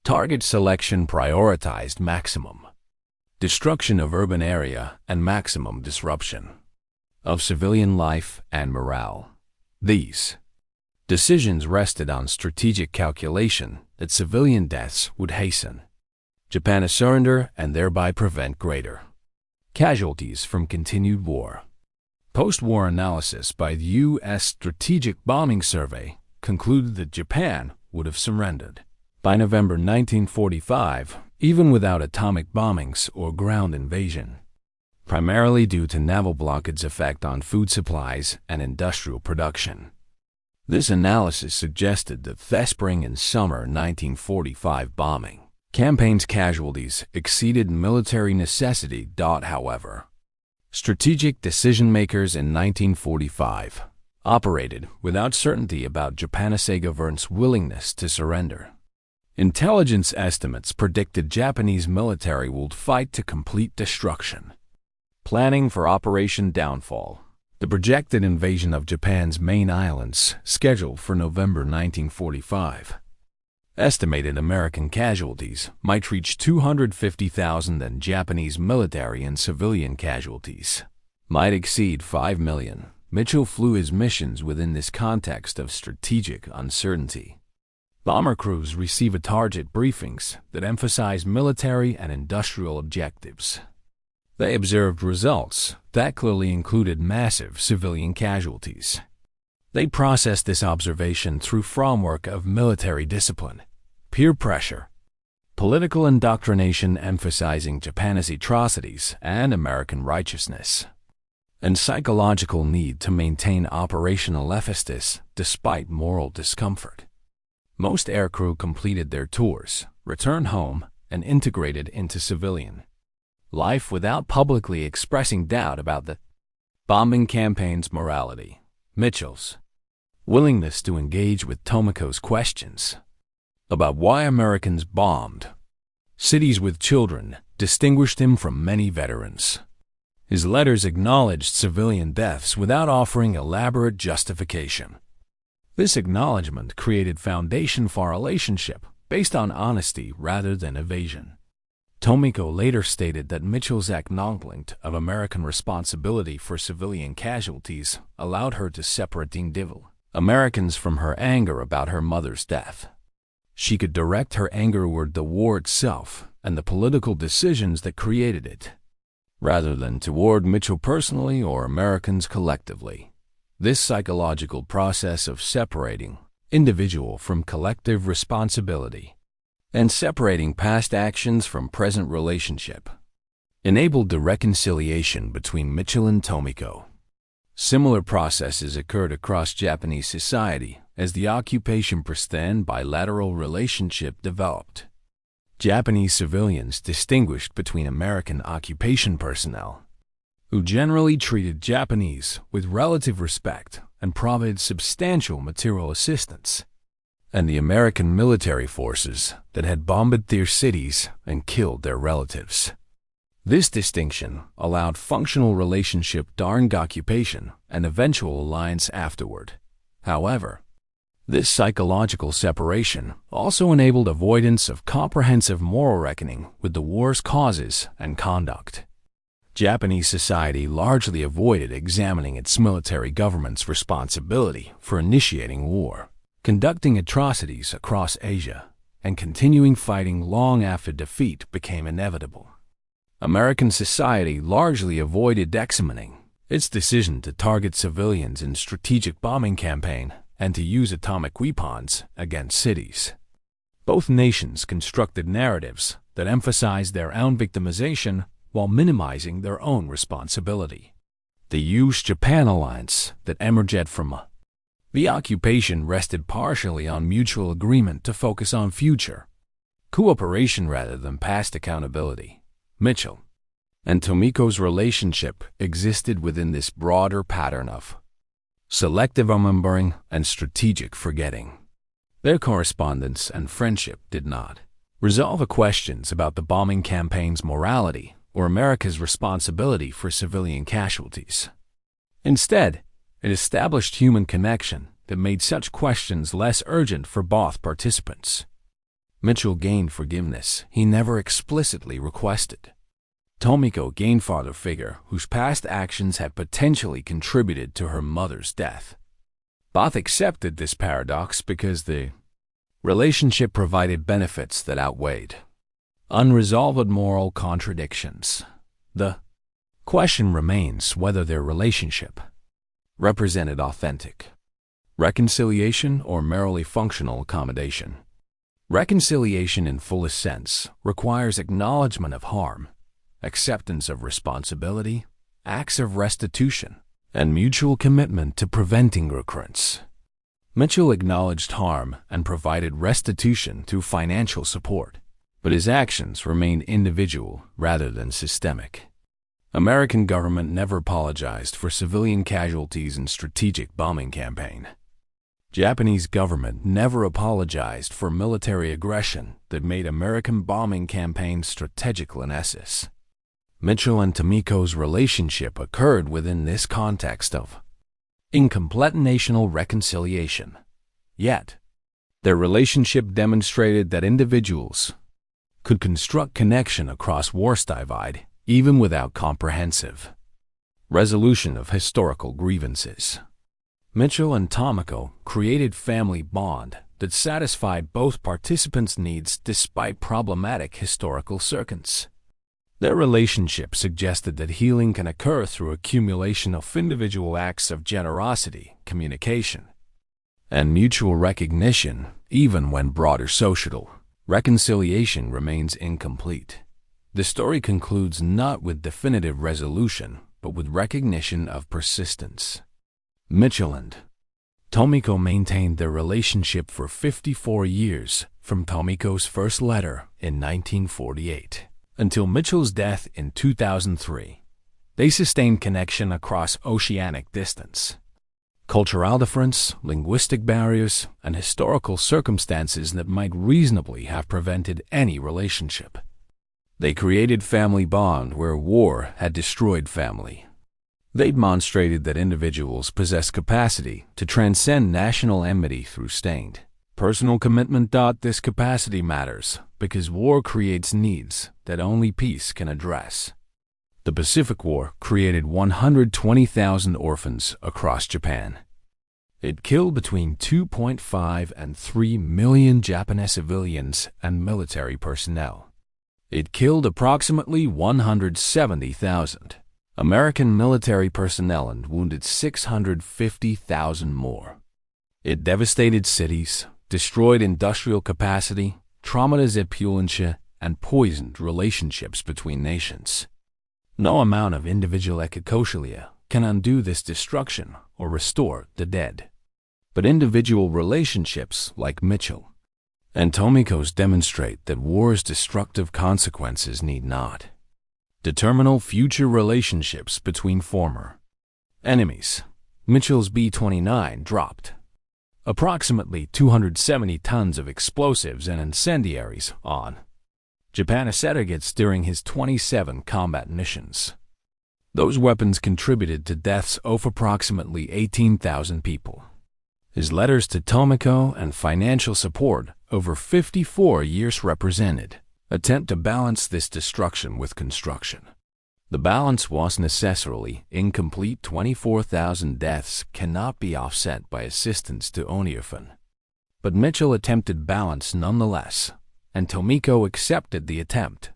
A: Target selection prioritized maximum destruction of urban area and maximum disruption of civilian life and morale. These decisions rested on strategic calculation that civilian deaths would hasten Japan's surrender and thereby prevent greater Casualties from continued war. Post-war analysis by the U.S. Strategic Bombing Survey concluded that Japan would have surrendered by November 1945, even without atomic bombings or ground invasion, primarily due to naval blockade's effect on food supplies and industrial production. This analysis suggested that the spring and summer 1945 bombing campaign's casualties exceeded military necessity. However, strategic decision-makers in 1945 operated without certainty about Japanese government's willingness to surrender. Intelligence estimates predicted Japanese military would fight to complete destruction. Planning for Operation Downfall. The projected invasion of Japan's main islands, scheduled for November 1945. Estimated American casualties might reach 250,000 and Japanese military and civilian casualties might exceed 5 million. Mitchell flew his missions within this context of strategic uncertainty. Bomber crews receive target briefings that emphasize military and industrial objectives. They observed results that clearly included massive civilian casualties. They processed this observation through framework of military discipline, peer pressure, political indoctrination emphasizing Japanese atrocities and American righteousness, and psychological need to maintain operational emphasis despite moral discomfort. Most aircrew completed their tours, returned home, and integrated into civilian life without publicly expressing doubt about the bombing campaign's morality. Mitchell's willingness to engage with Tomiko's questions about why Americans bombed cities with children distinguished him from many veterans. His letters acknowledged civilian deaths without offering elaborate justification. This acknowledgement created foundation for a relationship based on honesty rather than evasion. Tomiko later stated that Mitchell's acknowledgement of American responsibility for civilian casualties allowed her to separate Americans from her anger about her mother's death. She could direct her anger toward the war itself and the political decisions that created it, rather than toward Mitchell personally or Americans collectively. This psychological process of separating individual from collective responsibility and separating past actions from present relationship enabled the reconciliation between Mitchell and Tomiko. Similar processes occurred across Japanese society as the occupation-pristine bilateral relationship developed. Japanese civilians distinguished between American occupation personnel, who generally treated Japanese with relative respect and provided substantial material assistance, and the American military forces that had bombed their cities and killed their relatives. This distinction allowed functional relationship during occupation and eventual alliance afterward. However, this psychological separation also enabled avoidance of comprehensive moral reckoning with the war's causes and conduct. Japanese society largely avoided examining its military government's responsibility for initiating war, conducting atrocities across Asia, and continuing fighting long after defeat became inevitable. American society largely avoided examining its decision to target civilians in strategic bombing campaign and to use atomic weapons against cities. Both nations constructed narratives that emphasized their own victimization while minimizing their own responsibility. The U.S.-Japan alliance that emerged from the occupation rested partially on mutual agreement to focus on future cooperation rather than past accountability. Mitchell and Tomiko's relationship existed within this broader pattern of selective remembering and strategic forgetting. Their correspondence and friendship did not resolve questions about the bombing campaign's morality or America's responsibility for civilian casualties. Instead, it established human connection that made such questions less urgent for both participants. Mitchell gained forgiveness he never explicitly requested. Tomiko gained father figure whose past actions had potentially contributed to her mother's death. Both accepted this paradox because the relationship provided benefits that outweighed unresolved moral contradictions. The Question remains whether their relationship represented authentic reconciliation or merely functional accommodation. Reconciliation in fullest sense requires acknowledgement of harm, acceptance of responsibility, acts of restitution, and mutual commitment to preventing recurrence. Mitchell acknowledged harm and provided restitution through financial support, but his actions remained individual rather than systemic. American government never apologized for civilian casualties in strategic bombing campaign. Japanese government never apologized for military aggression that made American bombing campaigns strategic lessons. Mitchell and Tomiko's relationship occurred within this context of incomplete national reconciliation. Yet, their relationship demonstrated that individuals could construct connection across war's divide even without comprehensive resolution of historical grievances. Mitchell and Tomiko created family bond that satisfied both participants' needs despite problematic historical circumstances. Their relationship suggested that healing can occur through accumulation of individual acts of generosity, communication, and mutual recognition, even when broader social reconciliation remains incomplete. The story concludes not with definitive resolution, but with recognition of persistence. Mitchell and Tomiko maintained their relationship for 54 years, from Tomiko's first letter in 1948 until Mitchell's death in 2003. They sustained connection across oceanic distance. Cultural difference, linguistic barriers, and historical circumstances that might reasonably have prevented any relationship. They created family bond where war had destroyed family. They demonstrated that individuals possess capacity to transcend national enmity through sustained personal commitment. This capacity matters because war creates needs that only peace can address. The Pacific War created 120,000 orphans across Japan. It killed between 2.5 and 3 million Japanese civilians and military personnel. It killed approximately 170,000 American military personnel and wounded 650,000 more. It devastated cities, destroyed industrial capacity, traumatized populations, and poisoned relationships between nations. No amount of individual ecococilia can undo this destruction or restore the dead. But individual relationships like Mitchell and Tomiko's demonstrate that war's destructive consequences need not determine future relationships between former enemies. Mitchell's B-29 dropped approximately 270 tons of explosives and incendiaries on Japanese targets during his 27 combat missions. Those weapons contributed to deaths of approximately 18,000 people. His letters to Tomiko and financial support over 54 years represented attempt to balance this destruction with construction. The balance was necessarily incomplete. 24,000 deaths cannot be offset by assistance to orphan. But Mitchell attempted balance nonetheless, and Tomiko accepted the attempt.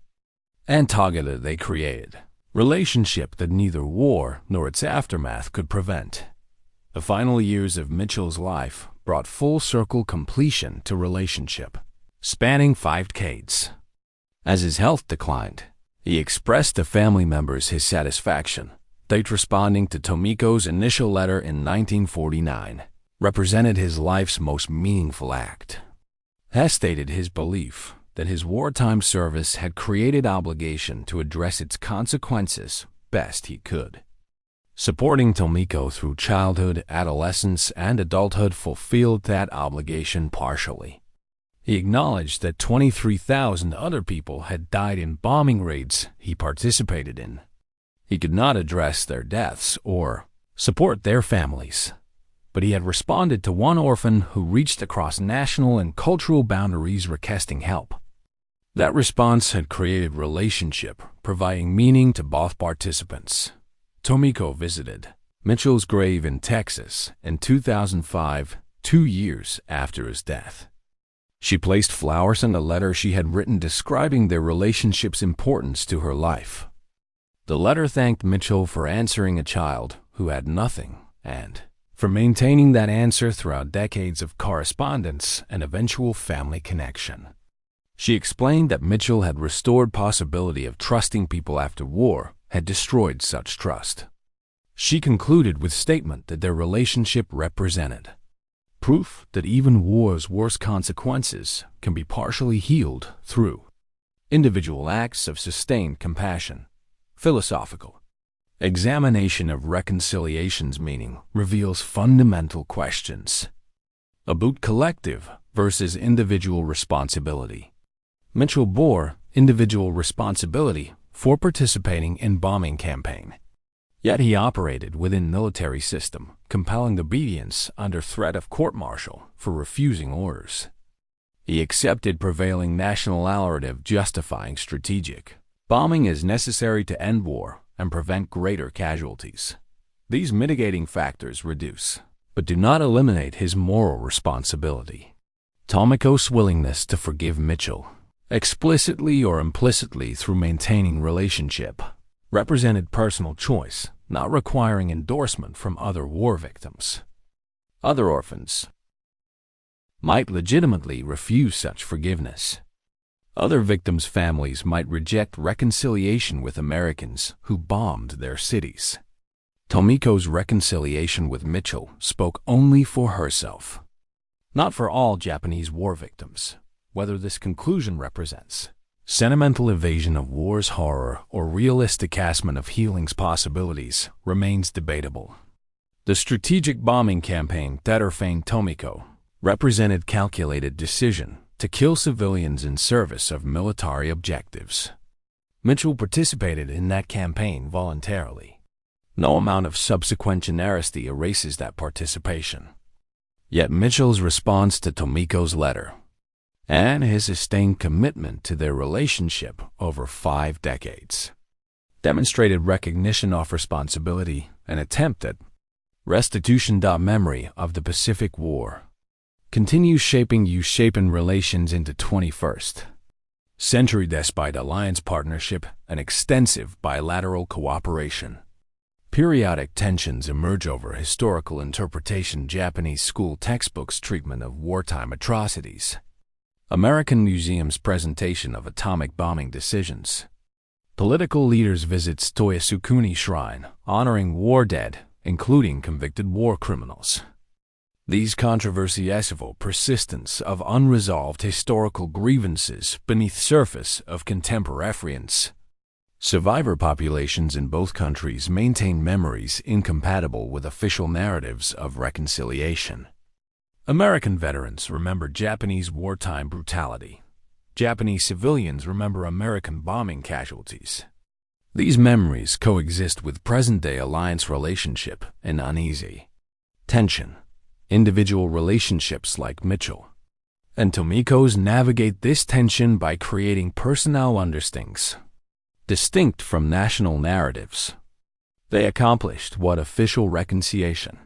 A: And together they created relationship that neither war nor its aftermath could prevent. The final years of Mitchell's life brought full circle completion to relationship, spanning 5 decades. As his health declined, he expressed to family members his satisfaction. Date responding to Tomiko's initial letter in 1949 represented his life's most meaningful act. Has stated his belief that his wartime service had created obligation to address its consequences best he could. Supporting Tomiko through childhood, adolescence, and adulthood fulfilled that obligation partially. He acknowledged that 23,000 other people had died in bombing raids he participated in. He could not address their deaths or support their families, but he had responded to one orphan who reached across national and cultural boundaries requesting help. That response had created relationship, providing meaning to both participants. Tomiko visited Mitchell's grave in Texas in 2005, 2 years after his death. She placed flowers and a letter she had written describing their relationship's importance to her life. The letter thanked Mitchell for answering a child who had nothing and for maintaining that answer throughout decades of correspondence and eventual family connection. She explained that Mitchell had restored possibility of trusting people after war had destroyed such trust. She concluded with statement that their relationship represented proof that even war's worst consequences can be partially healed through individual acts of sustained compassion. Philosophical examination of reconciliation's meaning reveals fundamental questions about collective versus individual responsibility. Mitchell bore individual responsibility for participating in bombing campaign. Yet he operated within military system, compelling obedience under threat of court-martial for refusing orders. He accepted prevailing national narrative justifying strategic bombing is necessary to end war and prevent greater casualties. These mitigating factors reduce, but do not eliminate his moral responsibility. Tomiko's willingness to forgive Mitchell, explicitly or implicitly through maintaining relationship, represented personal choice, not requiring endorsement from other war victims. Other orphans might legitimately refuse such forgiveness. Other victims' families might reject reconciliation with Americans who bombed their cities. Tomiko's reconciliation with Mitchell spoke only for herself, not for all Japanese war victims. Whether this conclusion represents sentimental evasion of war's horror or realistic assessment of healing's possibilities remains debatable. The strategic bombing campaign Tetterfane Tomiko represented calculated decision to kill civilians in service of military objectives. Mitchell participated in that campaign voluntarily. No amount of subsequent generosity erases that participation. Yet Mitchell's response to Tomiko's letter and his sustained commitment to their relationship over 5 decades demonstrated recognition of responsibility and attempt at restitution. Memory of the Pacific War continues shaping U-shaping relations into 21st century despite alliance partnership and extensive bilateral cooperation. Periodic tensions emerge over historical interpretation. Japanese school textbooks' treatment of wartime atrocities. American museums' presentation of atomic bombing decisions. Political leaders' visits to Yasukuni Shrine, honoring war dead, including convicted war criminals. These controversies evoke persistence of unresolved historical grievances beneath surface of contemporaneous. Survivor populations in both countries maintain memories incompatible with official narratives of reconciliation. American veterans remember Japanese wartime brutality. Japanese civilians remember American bombing casualties. These memories coexist with present-day alliance relationship and uneasy tension. Individual relationships like Mitchell and Tomiko's navigate this tension by creating personal understandings distinct from national narratives. They accomplished what official reconciliation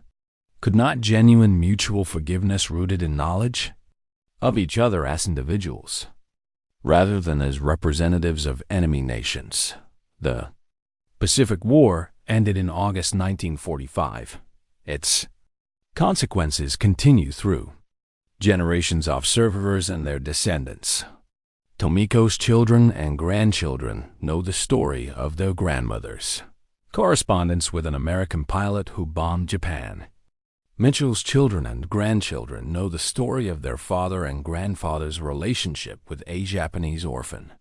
A: could not: genuine mutual forgiveness rooted in knowledge of each other as individuals, rather than as representatives of enemy nations. The Pacific War ended in August 1945. Its consequences continue through generations of survivors and their descendants. Tomiko's children and grandchildren know the story of their grandmothers. Correspondence with an American pilot who bombed Japan. Mitchell's children and grandchildren know the story of their father and grandfather's relationship with a Japanese orphan.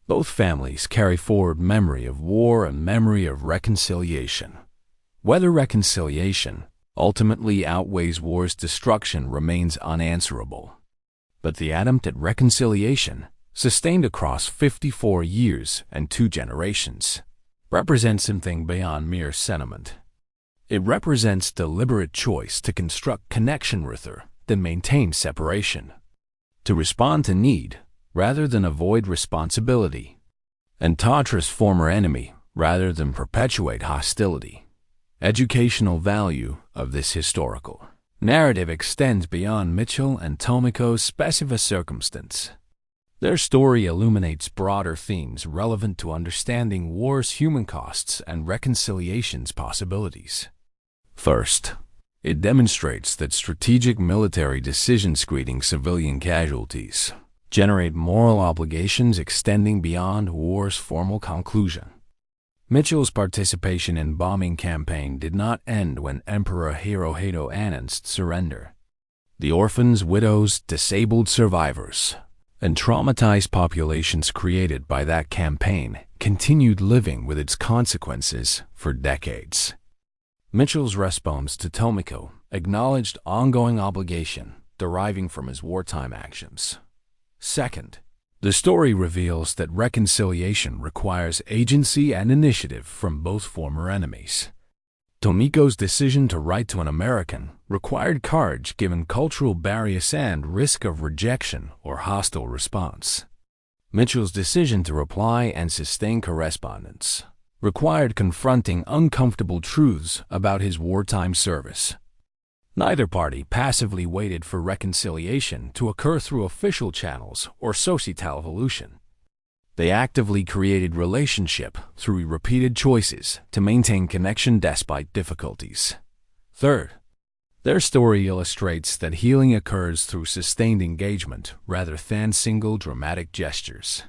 A: Both families carry forward memory of war and memory of reconciliation. Whether reconciliation ultimately outweighs war's destruction remains unanswerable. But the attempt at reconciliation, sustained across 54 years and 2 generations, represents something beyond mere sentiment. It represents deliberate choice to construct connection rather than maintain separation, to respond to need rather than avoid responsibility, and torture former enemy rather than perpetuate hostility. Educational value of this historical narrative extends beyond Mitchell and Tomiko's specific circumstance. Their story illuminates broader themes relevant to understanding war's human costs and reconciliation's possibilities. First, it demonstrates that strategic military decisions screening civilian casualties generate moral obligations extending beyond war's formal conclusion. Mitchell's participation in bombing campaign did not end when Emperor Hirohito announced surrender. The orphans, widows, disabled survivors, and traumatized populations created by that campaign continued living with its consequences for decades. Mitchell's response to Tomiko acknowledged ongoing obligation deriving from his wartime actions. Second, the story reveals that reconciliation requires agency and initiative from both former enemies. Tomiko's decision to write to an American required courage given cultural barriers and risk of rejection or hostile response. Mitchell's decision to reply and sustain correspondence required confronting uncomfortable truths about his wartime service. Neither party passively waited for reconciliation to occur through official channels or societal evolution. They actively created relationship through repeated choices to maintain connection despite difficulties. Third, their story illustrates that healing occurs through sustained engagement rather than single dramatic gestures.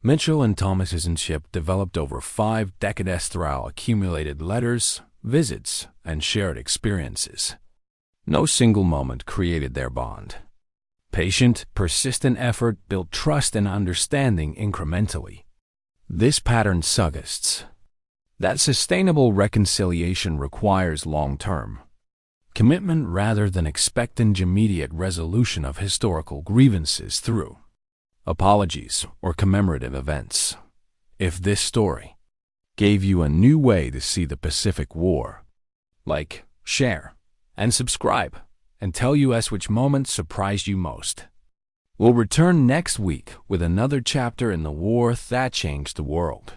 A: Mitchell and Thomas's friendship developed over 5 decades through accumulated letters, visits, and shared experiences. No single moment created their bond. Patient, persistent effort built trust and understanding incrementally. This pattern suggests that sustainable reconciliation requires long-term commitment rather than expectant immediate resolution of historical grievances through apologies or commemorative events. If this story gave you a new way to see the Pacific War, like, share, and subscribe, and tell us which moment surprised you most. We'll return next week with another chapter in the war that changed the world.